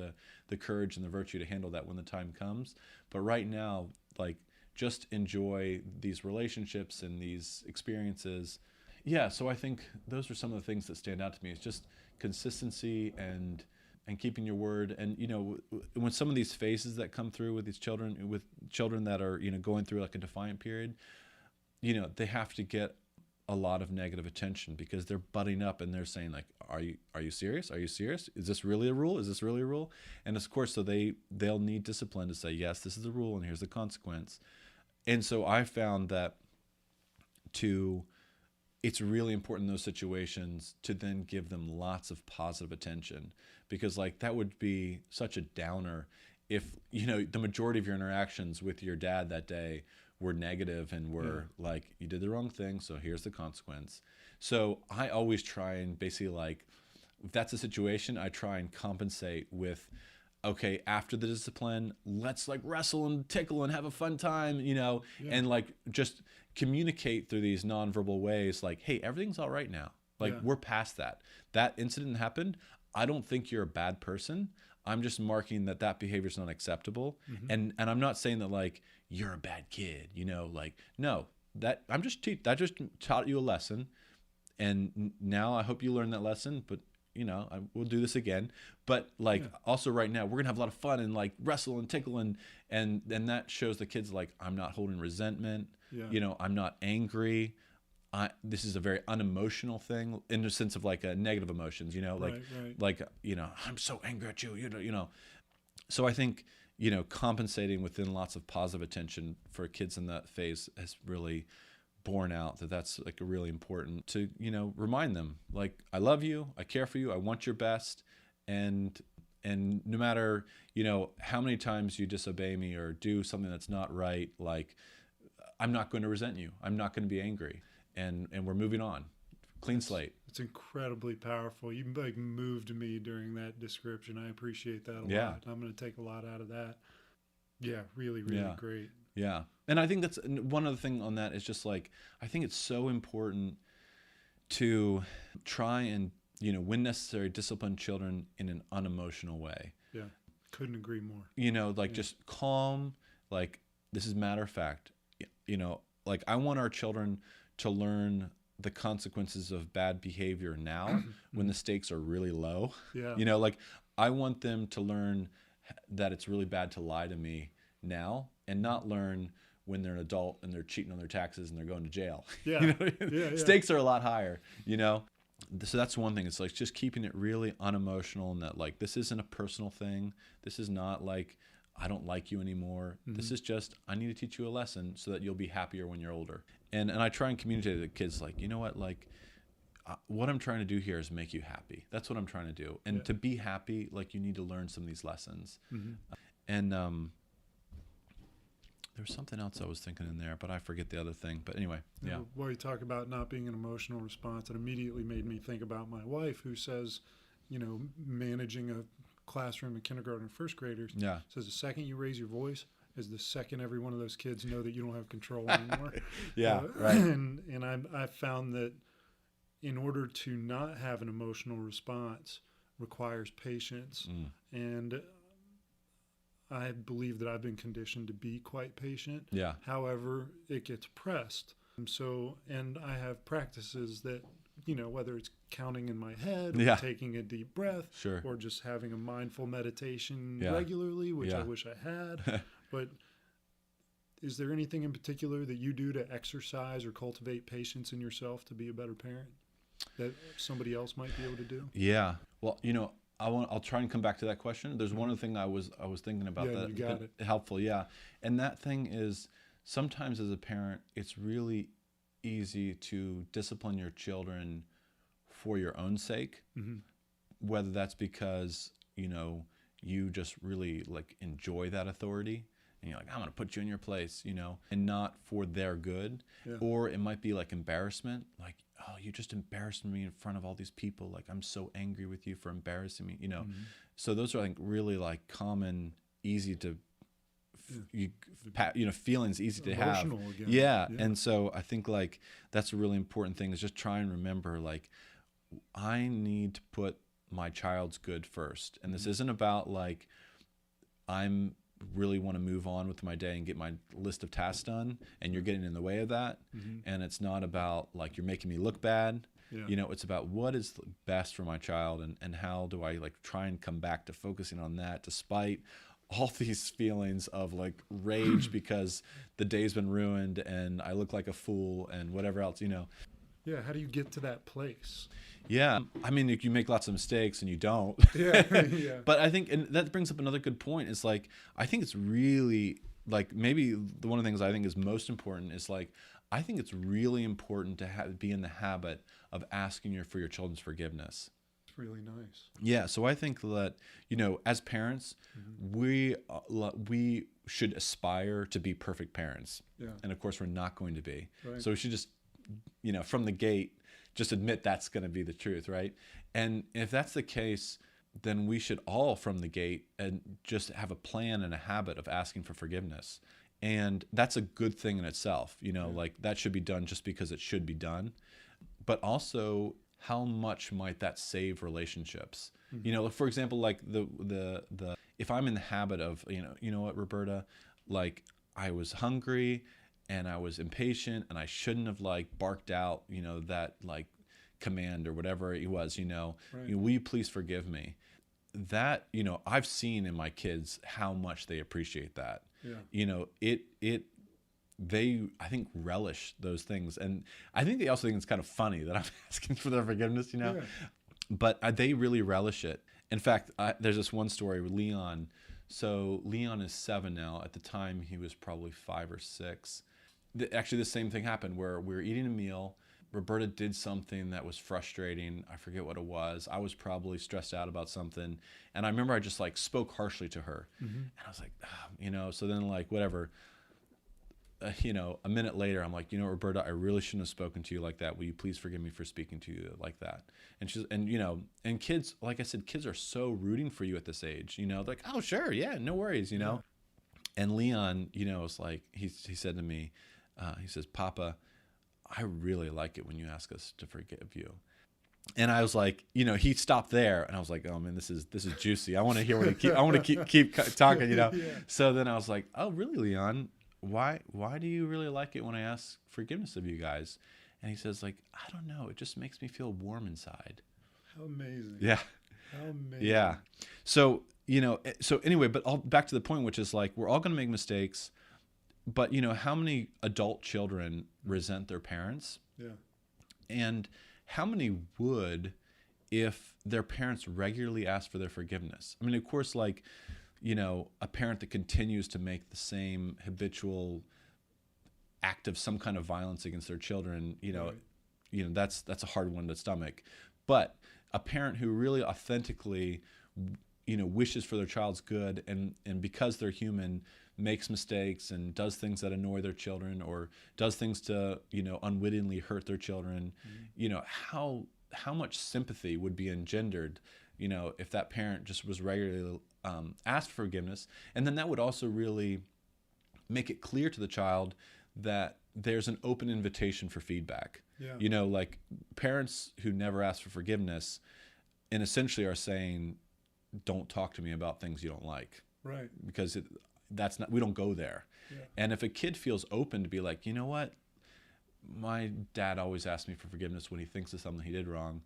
the courage and the virtue to handle that when the time comes. But right now, like just enjoy these relationships and these experiences. Yeah, so I think those are some of the things that stand out to me. It's just consistency and keeping your word. And, you know, when some of these phases that come through with these children, that are, you know, going through like a defiant period, you know, they have to get a lot of negative attention because they're butting up and they're saying like, are you serious? Are you serious? Is this really a rule? Is this really a rule? And of course, so they'll need discipline to say, yes, this is the rule and here's the consequence. And so I found that it's really important in those situations to then give them lots of positive attention, because like that would be such a downer if, you know, the majority of your interactions with your dad that day were negative and were like, you did the wrong thing, so here's the consequence. So I always try and basically like, if that's a situation, I try and compensate with, okay, after the discipline, let's like wrestle and tickle and have a fun time, you know, and like just communicate through these nonverbal ways like, hey, everything's all right now. Like we're past that. That incident happened. I don't think you're a bad person. I'm just marking that behavior is not acceptable. And I'm not saying that like you're a bad kid, you know, like, no, that I just taught you a lesson. And now I hope you learn that lesson, but you know, we'll do this again. But like also right now, we're gonna have a lot of fun and like wrestle and tickle and that shows the kids like, I'm not holding resentment. You know, I'm not angry. This is a very unemotional thing in the sense of like negative emotions, you know, like, like, you know, I'm so angry at you, you know. So I think, you know, compensating within lots of positive attention for kids in that phase has really borne out that's like really important to, you know, remind them like, I love you, I care for you, I want your best. And no matter, you know, how many times you disobey me or do something that's not right, like I'm not going to resent you. I'm not going to be angry. And we're moving on. Clean slate. It's incredibly powerful. You like moved me during that description. I appreciate that a lot. I'm going to take a lot out of that. Yeah, really, really great. Yeah. And I think that's one other thing on that is just like, I think it's so important to try and, you know, when necessary, discipline children in an unemotional way. Yeah. Couldn't agree more. You know, like just calm, like this is matter of fact. You know, like I want our children to learn the consequences of bad behavior now when the stakes are really low. Yeah. You know, like I want them to learn that it's really bad to lie to me now and not learn when they're an adult and they're cheating on their taxes and they're going to jail. Yeah. You know what I mean? Yeah, yeah. Stakes are a lot higher, you know? So that's one thing. It's like just keeping it really unemotional, and that like this isn't a personal thing. This is not like I don't like you anymore. This is just I need to teach you a lesson so that you'll be happier when you're older. And I try and communicate to the kids like, you know what, like what I'm trying to do here is make you happy. That's what I'm trying to do. And to be happy, like you need to learn some of these lessons. And there was something else I was thinking in there, but I forget the other thing. But anyway, yeah. Well, you talk about not being an emotional response. It immediately made me think about my wife, who says, you know, managing a classroom of kindergarten and first graders. Yeah. Says the second you raise your voice is the second every one of those kids know that you don't have control anymore. Yeah, right. And I've found that in order to not have an emotional response requires patience. And I believe that I've been conditioned to be quite patient. Yeah. However, it gets pressed. And I have practices that, you know, whether it's counting in my head or taking a deep breath or just having a mindful meditation regularly, which I wish I had. But is there anything in particular that you do to exercise or cultivate patience in yourself to be a better parent that somebody else might be able to do? Yeah. Well, you know, I'll try and come back to that question. There's one other thing I was thinking about that you got it. helpful. Yeah. And that thing is sometimes as a parent, it's really easy to discipline your children for your own sake, whether that's because, you know, you just really like enjoy that authority and you're like, I'm going to put you in your place, you know, and not for their good. Or it might be like embarrassment, like, oh, you just embarrassed me in front of all these people. Like, I'm so angry with you for embarrassing me, you know. So those are, I think, really like common, easy to, you know, feelings easy to have. Emotional again. Yeah. And so I think like that's a really important thing is just try and remember, like, I need to put my child's good first. And this isn't about like, I'm really want to move on with my day and get my list of tasks done and you're getting in the way of that. And it's not about like you're making me look bad. You know, it's about what is best for my child and how do I like try and come back to focusing on that despite all these feelings of like rage because the day's been ruined and I look like a fool and whatever else, you know. Yeah, how do you get to that place? Yeah, I mean, you make lots of mistakes and you don't. Yeah. But I think, and that brings up another good point. Is like, I think it's really like maybe one of the things I think is most important is like, I think it's really important to be in the habit of asking for your children's forgiveness. It's really nice. Yeah, so I think that, you know, as parents, we should aspire to be perfect parents. Yeah. And of course, we're not going to be. Right. So we should just, you know, from the gate, just admit that's going to be the truth, right? And if that's the case, then we should all from the gate and just have a plan and a habit of asking for forgiveness. And that's a good thing in itself, you know, like that should be done just because it should be done. But also, how much might that save relationships? You know, for example, like the if I'm in the habit of, you know what, Roberta, like I was hungry and I was impatient and I shouldn't have like barked out, you know, that like command or whatever it was, you know, will you please forgive me? That, you know, I've seen in my kids how much they appreciate that. You know, they, I think, relish those things. And I think they also think it's kind of funny that I'm asking for their forgiveness, you know, but they really relish it. In fact, there's this one story with Leon. So Leon is 7 now. At the time, he was probably 5 or 6. Actually, the same thing happened where we were eating a meal. Roberta did something that was frustrating. I forget what it was. I was probably stressed out about something. And I remember I just like spoke harshly to her. And I was like, you know, so then like whatever, you know, a minute later, I'm like, you know, Roberta, I really shouldn't have spoken to you like that. Will you please forgive me for speaking to you like that? And you know, and kids, like I said, kids are so rooting for you at this age, you know, they're like, oh, sure. Yeah, no worries, you know? And Leon, you know, was like, he said to me, he says, Papa, I really like it when you ask us to forgive you. And I was like, you know, he stopped there, and I was like, oh man, this is juicy. I want to hear what I want to keep talking, you know. So then I was like, oh really, Leon? Why do you really like it when I ask forgiveness of you guys? And he says like, I don't know, it just makes me feel warm inside. How amazing. Yeah. How amazing. Yeah. So, you know, so anyway, but back to the point, which is like, we're all going to make mistakes. But, you know, how many adult children resent their parents? Yeah. And how many would if their parents regularly ask for their forgiveness? I mean, of course, like, you know, a parent that continues to make the same habitual act of some kind of violence against their children, you know, Right. you know, that's a hard one to stomach. But a parent who really authentically, you know, wishes for their child's good, and because they're human, makes mistakes and does things that annoy their children, or does things to, you know, unwittingly hurt their children, you know, how much sympathy would be engendered, you know, if that parent just was regularly asked for forgiveness. And then that would also really make it clear to the child that there's an open invitation for feedback. Yeah. You know, like parents who never ask for forgiveness and essentially are saying, don't talk to me about things you don't like. Right. Because that's not, we don't go there. Yeah. And if a kid feels open to be like, you know what, my dad always asks me for forgiveness when he thinks of something he did wrong,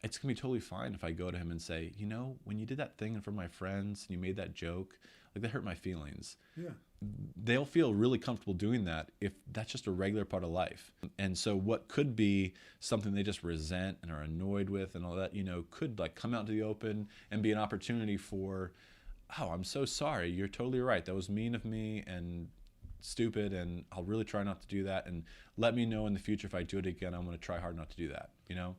it's gonna be totally fine if I go to him and say, you know, when you did that thing in front of my friends and you made that joke, like that hurt my feelings. Yeah. They'll feel really comfortable doing that if that's just a regular part of life. And so what could be something they just resent and are annoyed with and all that, you know, could like come out to the open and be an opportunity for, oh, I'm so sorry. You're totally right. That was mean of me and stupid, and I'll really try not to do that. And let me know in the future if I do it again, I'm going to try hard not to do that, you know?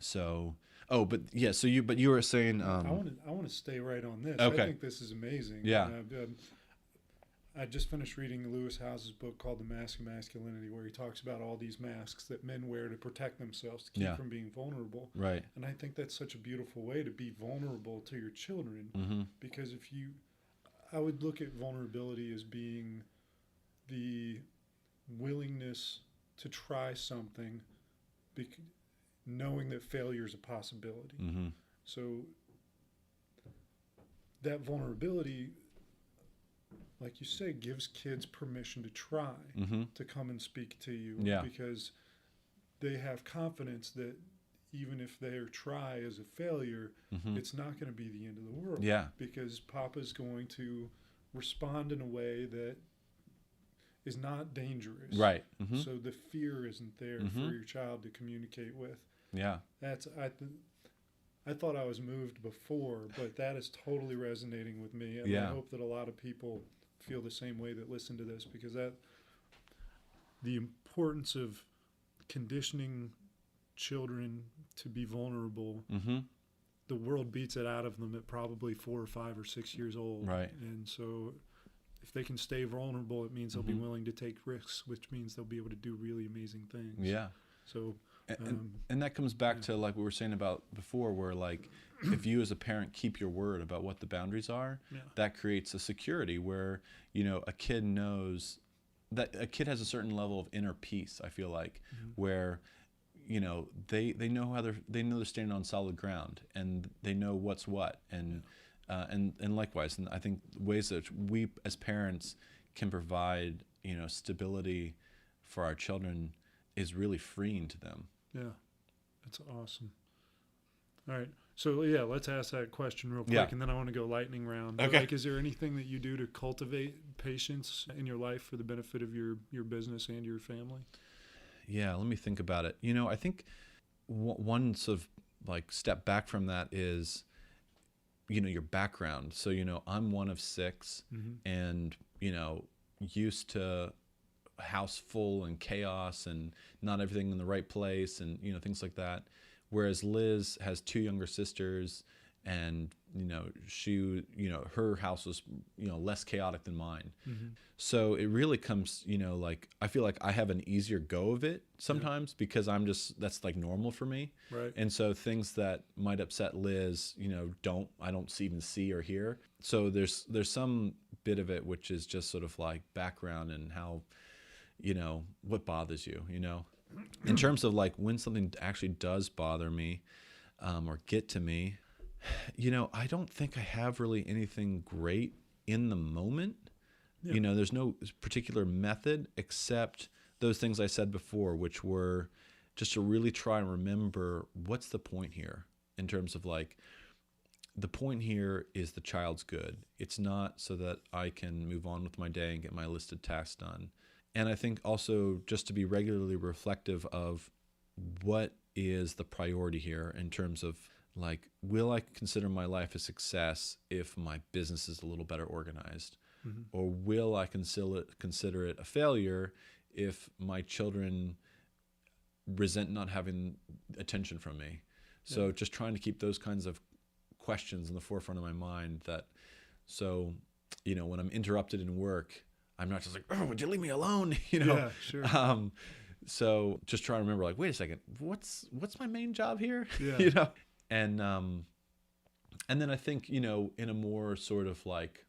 So, oh, but yeah, so you were saying, I want to stay right on this. Okay. I think this is amazing. Yeah. I just finished reading Lewis House's book called The Mask of Masculinity, where he talks about all these masks that men wear to protect themselves, to keep Yeah. from being vulnerable. right. And I think that's such a beautiful way to be vulnerable to your children. Mm-hmm. Because I would look at vulnerability as being the willingness to try something, knowing that failure is a possibility. Mm-hmm. So that vulnerability, like you say, gives kids permission to try, Mm-hmm. to come and speak to you, Yeah. because they have confidence that even if their try is a failure, Mm-hmm. it's not going to be the end of the world. Yeah. Because Papa's going to respond in a way that is not dangerous. Right. Mm-hmm. So the fear isn't there Mhm. for your child to communicate with. Yeah. I thought I was moved before, but that is totally resonating with me, and I Yeah. hope that a lot of people feel the same way that listen to this, because the importance of conditioning children to be vulnerable, Mm-hmm. the world beats it out of them at probably 4 or 5 or 6 years old. Right. And so if they can stay vulnerable, it means they'll be Mhm. willing to take risks, which means they'll be able to do really amazing things. Yeah. So And that comes back to like we were saying about before, where like if you as a parent keep your word about what the boundaries are, Yeah. that creates a security where, you know, a kid knows that a kid has a certain level of inner peace, I feel like, where, you know, they know they're standing on solid ground, and they know what's what, and likewise, and I think ways that we as parents can provide, you know, stability for our children is really freeing to them. yeah, that's awesome. All right. So yeah, let's ask that question real quick, Yeah. and then I want to go lightning round. Okay. Like, is there anything that you do to cultivate patience in your life for the benefit of your business and your family? Yeah, let me think about it. You know, I think one sort of like step back from that is, you know, your background. So, you know, I'm one of 6 and, you know, used to a house full and chaos and not everything in the right place and, you know, things like that. Whereas Liz has 2 younger sisters, and, you know, her house was, you know, less chaotic than mine. So it really comes, you know, like I feel like I have an easier go of it sometimes because that's like normal for me. Right. And so things that might upset Liz, you know, I don't even see or hear. So there's some bit of it which is just sort of like background and how, you know, what bothers you, you know. In terms of like when something actually does bother me or get to me, you know, I don't think I have really anything great in the moment. Yeah. You know, there's no particular method except those things I said before, which were just to really try and remember what's the point here in terms of like the point here is the child's good. It's not so that I can move on with my day and get my listed tasks done. And I think also just to be regularly reflective of what is the priority here in terms of like, will I consider my life a success if my business is a little better organized? Mm-hmm. Or will I consider it a failure if my children resent not having attention from me? So just trying to keep those kinds of questions in the forefront of my mind that, so, when I'm interrupted in work, I'm not just like, oh, would you leave me alone? Yeah, sure. So just trying to remember, like, wait a second, what's my main job here? Yeah. And then I think, in a more sort of like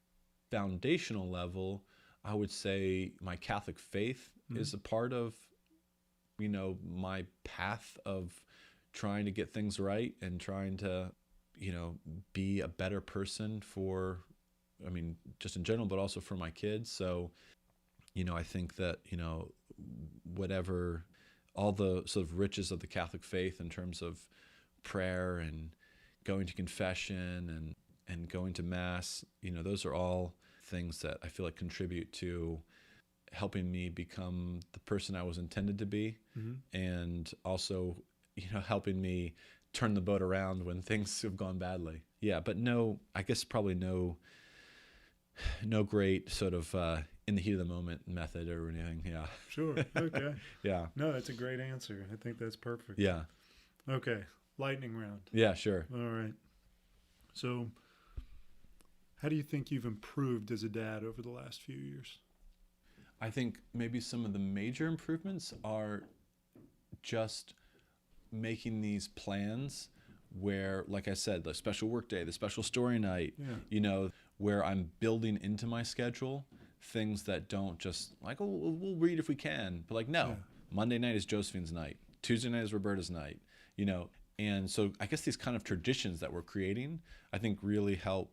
foundational level, I would say my Catholic faith is a part of, my path of trying to get things right and trying to, be a better person for, just in general, but also for my kids. So, I think that, whatever, all the sort of riches of the Catholic faith in terms of prayer and going to confession and going to Mass, those are all things that I feel like contribute to helping me become the person I was intended to be, and also, helping me turn the boat around when things have gone badly. Yeah, but I guess probably no great sort of in the heat of the moment method or anything. Yeah. Sure. Okay. Yeah. No, that's a great answer. I think that's perfect. Yeah. Okay. Lightning round. Yeah, sure. All right. So, how do you think you've improved as a dad over the last few years? I think maybe some of the major improvements are just making these plans where, like I said, the special work day, the special story night, where I'm building into my schedule things that don't just like, oh, we'll read if we can, but like, no, Monday night is Josephine's night. Tuesday night is Roberta's night, And so I guess these kind of traditions that we're creating, I think really help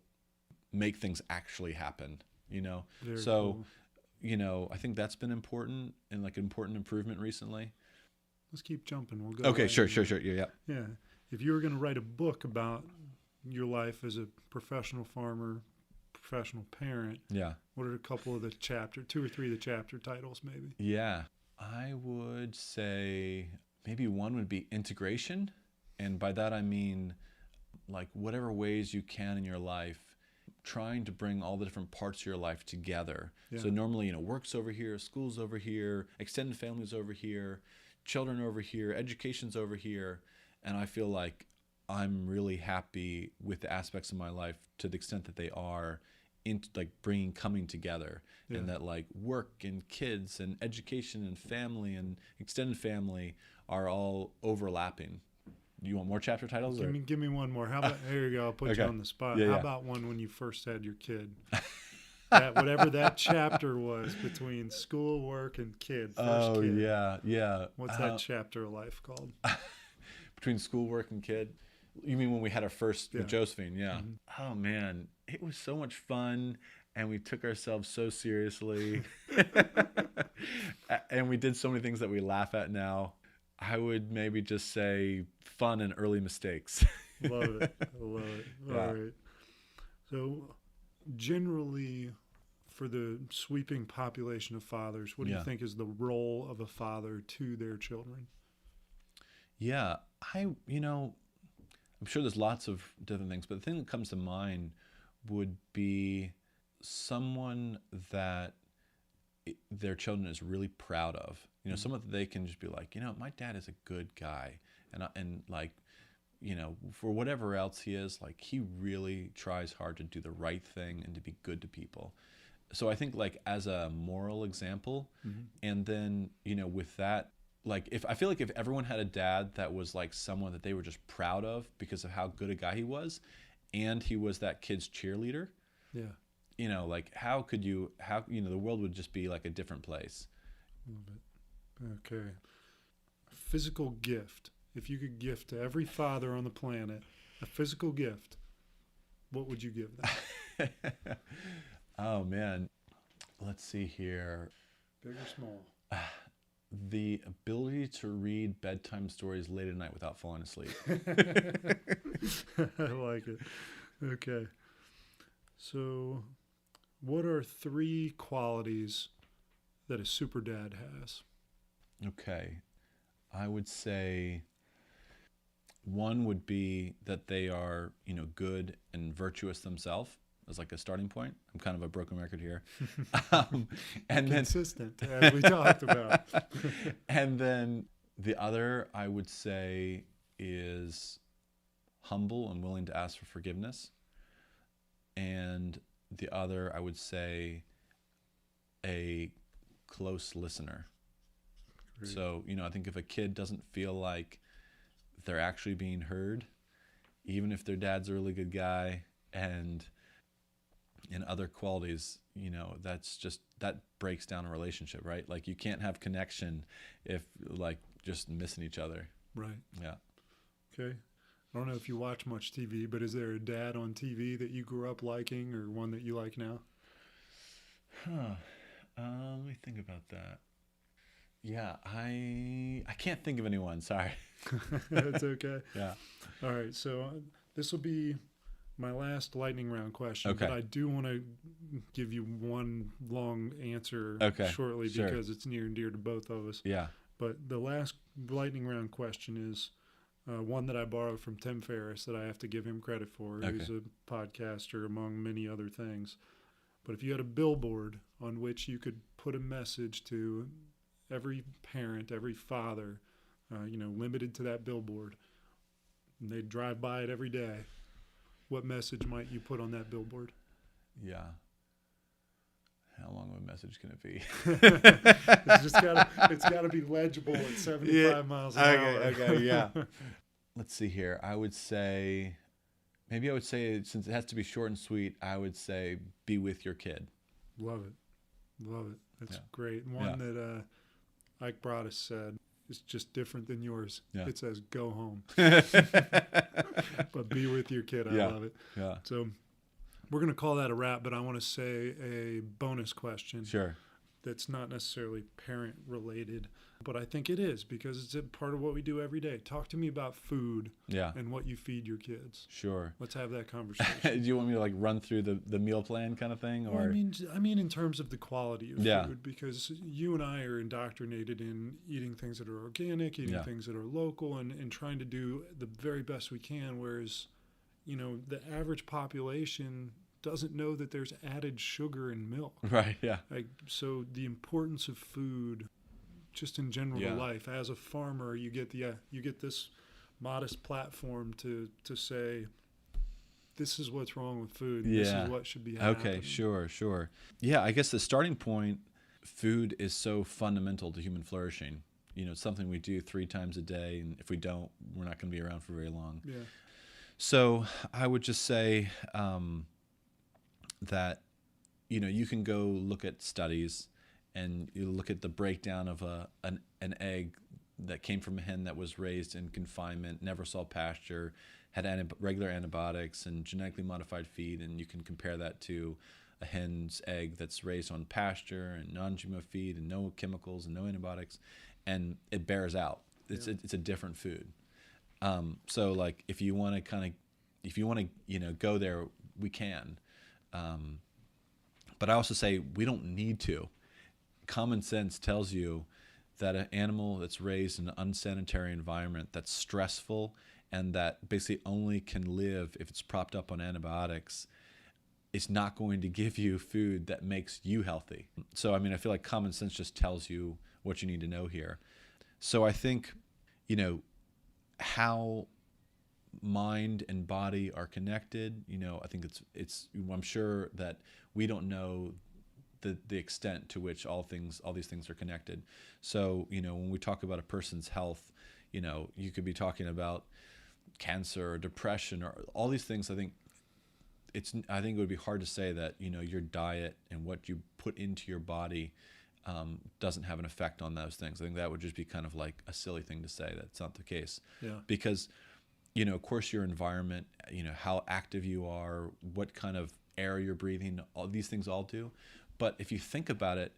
make things actually happen, Very so, cool. I think that's been important and like an important improvement recently. Let's keep jumping. We'll go. Okay, right sure. Yeah. If you were going to write a book about your life as a professional farmer, professional parent, what are a couple of the two or three of the chapter titles maybe? Yeah, I would say maybe one would be integration. And by that I mean like whatever ways you can in your life, trying to bring all the different parts of your life together. Yeah. So normally, work's over here, school's over here, extended family's over here, children over here, education's over here. And I feel like I'm really happy with the aspects of my life to the extent that they are into like coming together, and that like work and kids and education and family and extended family are all overlapping. You want more chapter titles? Give me one more. How about, there you go, I'll put you on the spot. How about one when you first had your kid? Whatever that chapter was between school, work, and kid. First kid. Yeah. What's that chapter of life called? Between school, work, and kid? You mean when we had our first with Josephine? Yeah. Mm-hmm. Oh, man. It was so much fun, and we took ourselves so seriously. And we did so many things that we laugh at now. I would maybe just say fun and early mistakes. Love it. All right. So generally, for the sweeping population of fathers, what do you think is the role of a father to their children? Yeah, I'm sure there's lots of different things, but the thing that comes to mind would be someone that their children is really proud of. Someone that they can just be like, my dad is a good guy, and like, for whatever else he is, like he really tries hard to do the right thing and to be good to people. So I think like as a moral example, and then with that, like I feel like if everyone had a dad that was like someone that they were just proud of because of how good a guy he was, and he was that kid's cheerleader, like the world would just be like a different place. Love it. Okay. A physical gift. If you could gift to every father on the planet a physical gift, what would you give them? Oh, man. Let's see here. Big or small? The ability to read bedtime stories late at night without falling asleep. I like it. Okay. So, what are 3 qualities that a super dad has? Okay. I would say one would be that they are, good and virtuous themselves as like a starting point. I'm kind of a broken record here. And then Consistent, as we talked about. and then the other I would say is humble and willing to ask for forgiveness. And the other I would say a close listener. Great. So, I think if a kid doesn't feel like they're actually being heard, even if their dad's a really good guy and in other qualities, that breaks down a relationship, right? Like you can't have connection if like just missing each other. Right. Yeah. Okay. I don't know if you watch much TV, but is there a dad on TV that you grew up liking or one that you like now? Let me think about that. Yeah, I can't think of anyone. Sorry. That's okay. Yeah. All right. So this will be my last lightning round question. Okay. But I do want to give you one long answer shortly Sure. because it's near and dear to both of us. Yeah. But the last lightning round question is one that I borrowed from Tim Ferriss that I have to give him credit for. Okay. He's a podcaster among many other things. But if you had a billboard on which you could put a message to every parent, every father, limited to that billboard, and they'd drive by it every day, what message might you put on that billboard? Yeah. How long of a message can it be? It's gotta be legible at 75 miles an hour. Okay, yeah. Let's see here. I would say, since it has to be short and sweet, I would say be with your kid. Love it. That's Yeah. great. One that Ike Broadus said is just different than yours. Yeah. It says go home. But be with your kid. I love it. Yeah. So we're going to call that a wrap, but I want to say a bonus question. Sure. That's not necessarily parent related, but I think it is because it's a part of what we do every day. Talk to me about food and what you feed your kids. Sure. Let's have that conversation. Do you want me to like run through the meal plan kind of thing? Or Well, I mean in terms of the quality of food, because you and I are indoctrinated in eating things that are organic, eating things that are local, and trying to do the very best we can, whereas, the average population doesn't know that there's added sugar in milk. Right, yeah. So the importance of food just in general to life. As a farmer, you get this modest platform to say, this is what's wrong with food. This is what should be happening. Okay, sure. Yeah, I guess the starting point, food is so fundamental to human flourishing. It's something we do 3 times a day, and if we don't, we're not going to be around for very long. Yeah. So I would just say that, you can go look at studies and you look at the breakdown of an egg that came from a hen that was raised in confinement, never saw pasture, had regular antibiotics and genetically modified feed, and you can compare that to a hen's egg that's raised on pasture and non-GMO feed and no chemicals and no antibiotics, and it bears out. It's a different food. So like if you want to go there, we can. But I also say we don't need to. Common sense tells you that an animal that's raised in an unsanitary environment that's stressful and that basically only can live if it's propped up on antibiotics is not going to give you food that makes you healthy. So, I feel like common sense just tells you what you need to know here. So I think, how mind and body are connected, I think I'm sure that we don't know the extent to which all these things are connected. So, when we talk about a person's health, you could be talking about cancer or depression or all these things. I think it would be hard to say that, your diet and what you put into your body doesn't have an effect on those things. I think that would just be kind of like a silly thing to say. That's not the case. Yeah. Because, of course, your environment, how active you are, what kind of air you're breathing, all these things all do. But if you think about it,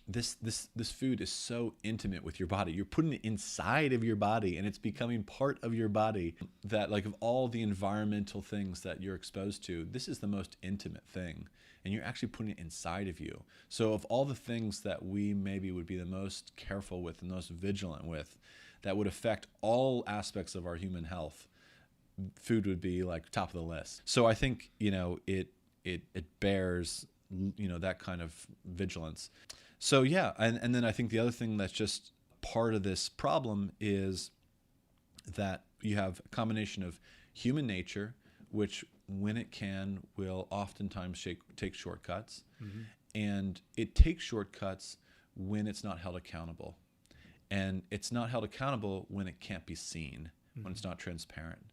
this food is so intimate with your body. You're putting it inside of your body, and it's becoming part of your body. That, like, of all the environmental things that you're exposed to, this is the most intimate thing, and you're actually putting it inside of you. So of all the things that we maybe would be the most careful with and most vigilant with, that would affect all aspects of our human health, food would be like top of the list. So I think, it bears, that kind of vigilance. So yeah, and then I think the other thing that's just part of this problem is that you have a combination of human nature, which when it can will oftentimes take shortcuts, and it takes shortcuts when it's not held accountable. And it's not held accountable when it can't be seen, when it's not transparent.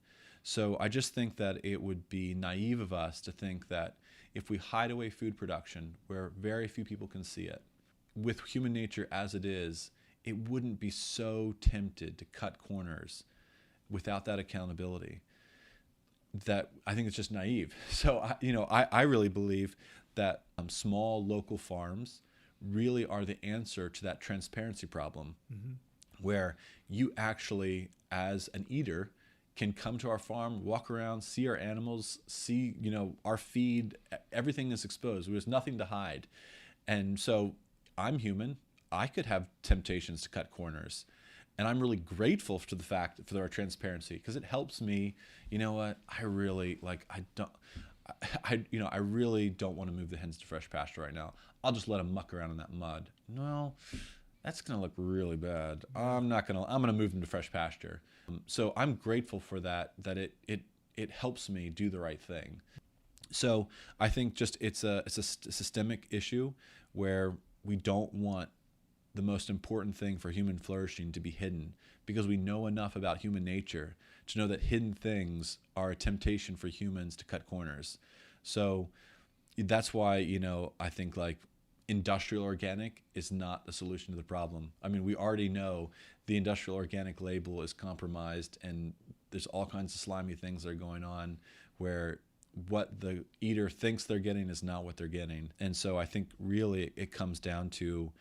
So I just think that it would be naive of us to think that if we hide away food production where very few people can see it, with human nature as it is, it wouldn't be so tempted to cut corners without that accountability. That I think it's just naive. So I really believe that small local farms really are the answer to that transparency problem, where you actually, as an eater, can come to our farm, walk around, see our animals, see our feed. Everything is exposed. There's nothing to hide. And so I'm human. I could have temptations to cut corners. And I'm really grateful for the fact for our transparency, because it helps me. You know what? I really don't want to move the hens to fresh pasture right now. I'll just let them muck around in that mud. No, that's going to look really bad. I'm going to move them to fresh pasture. So I'm grateful for that it helps me do the right thing. So I think just it's a systemic issue where we don't want the most important thing for human flourishing to be hidden, because we know enough about human nature to know that hidden things are a temptation for humans to cut corners. So that's why, I think like industrial organic is not the solution to the problem. I mean, we already know the industrial organic label is compromised, and there's all kinds of slimy things that are going on where what the eater thinks they're getting is not what they're getting. And so I think really it comes down to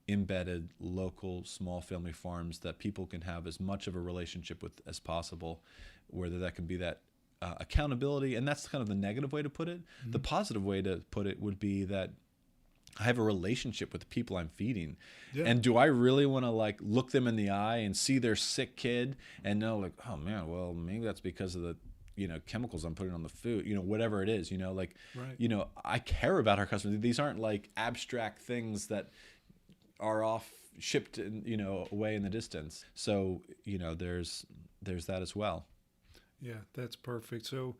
embedded local small family farms that people can have as much of a relationship with as possible, whether that can be that accountability, and that's kind of the negative way to put it. The positive way to put it would be that I have a relationship with the people I'm feeding. Yeah. And do I really want to like look them in the eye and see their sick kid and know like, oh man, well, maybe that's because of the chemicals I'm putting on the food, whatever it is, right. I care about our customers. These aren't like abstract things that are off shipped, away in the distance. So, there's that as well. Yeah, that's perfect. So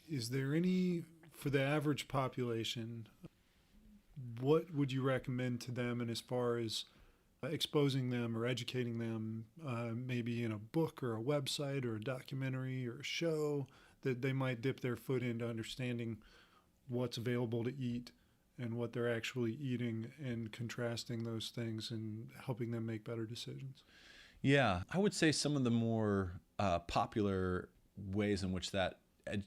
is there any, for the average population, what would you recommend to them, and as far as exposing them or educating them, maybe in a book or a website or a documentary or a show that they might dip their foot into understanding what's available to eat and what they're actually eating, and contrasting those things and helping them make better decisions? Yeah, I would say some of the more popular ways in which that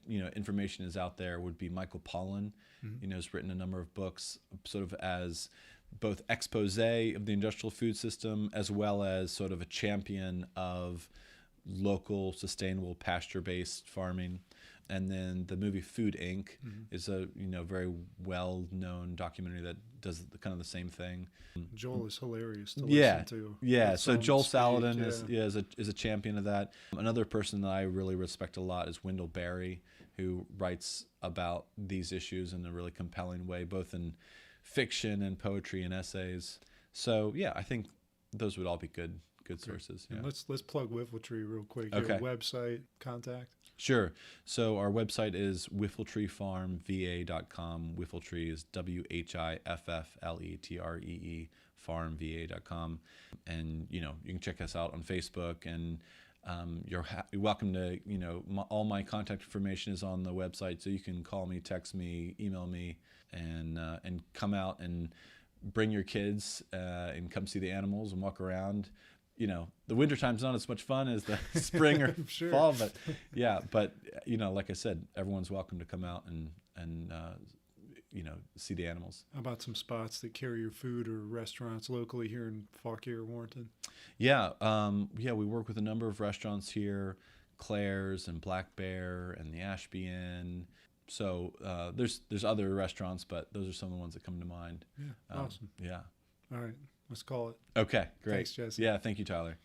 information is out there would be Michael Pollan. Has written a number of books sort of as both expose of the industrial food system as well as sort of a champion of local sustainable pasture-based farming. And then the movie Food Inc. is a very well-known documentary that does kind of the same thing. Joel is hilarious to listen to. Yeah. So Joel Salatin is a champion of that. Another person that I really respect a lot is Wendell Berry, who writes about these issues in a really compelling way, both in fiction and poetry and essays. So yeah, I think those would all be good sources. Yeah. And let's plug Whiffletree real quick. Okay. Your website, contact. Sure. So our website is whiffletreefarmva.com. Whiffletree is WHIFFLETREE farmva.com. And, you can check us out on Facebook, and you're welcome to, all my contact information is on the website, so you can call me, text me, email me, and come out and bring your kids and come see the animals and walk around. The wintertime's not as much fun as the spring or sure. fall, but like I said, everyone's welcome to come out and see the animals. How about some spots that carry your food or restaurants locally here in Fauquier, Warrenton? Yeah, we work with a number of restaurants here, Claire's and Black Bear and the Ashby Inn. So there's other restaurants, but those are some of the ones that come to mind. Yeah, awesome. Yeah. All right, let's call it. Okay, great. Thanks, Jesse. Yeah, thank you, Tyler.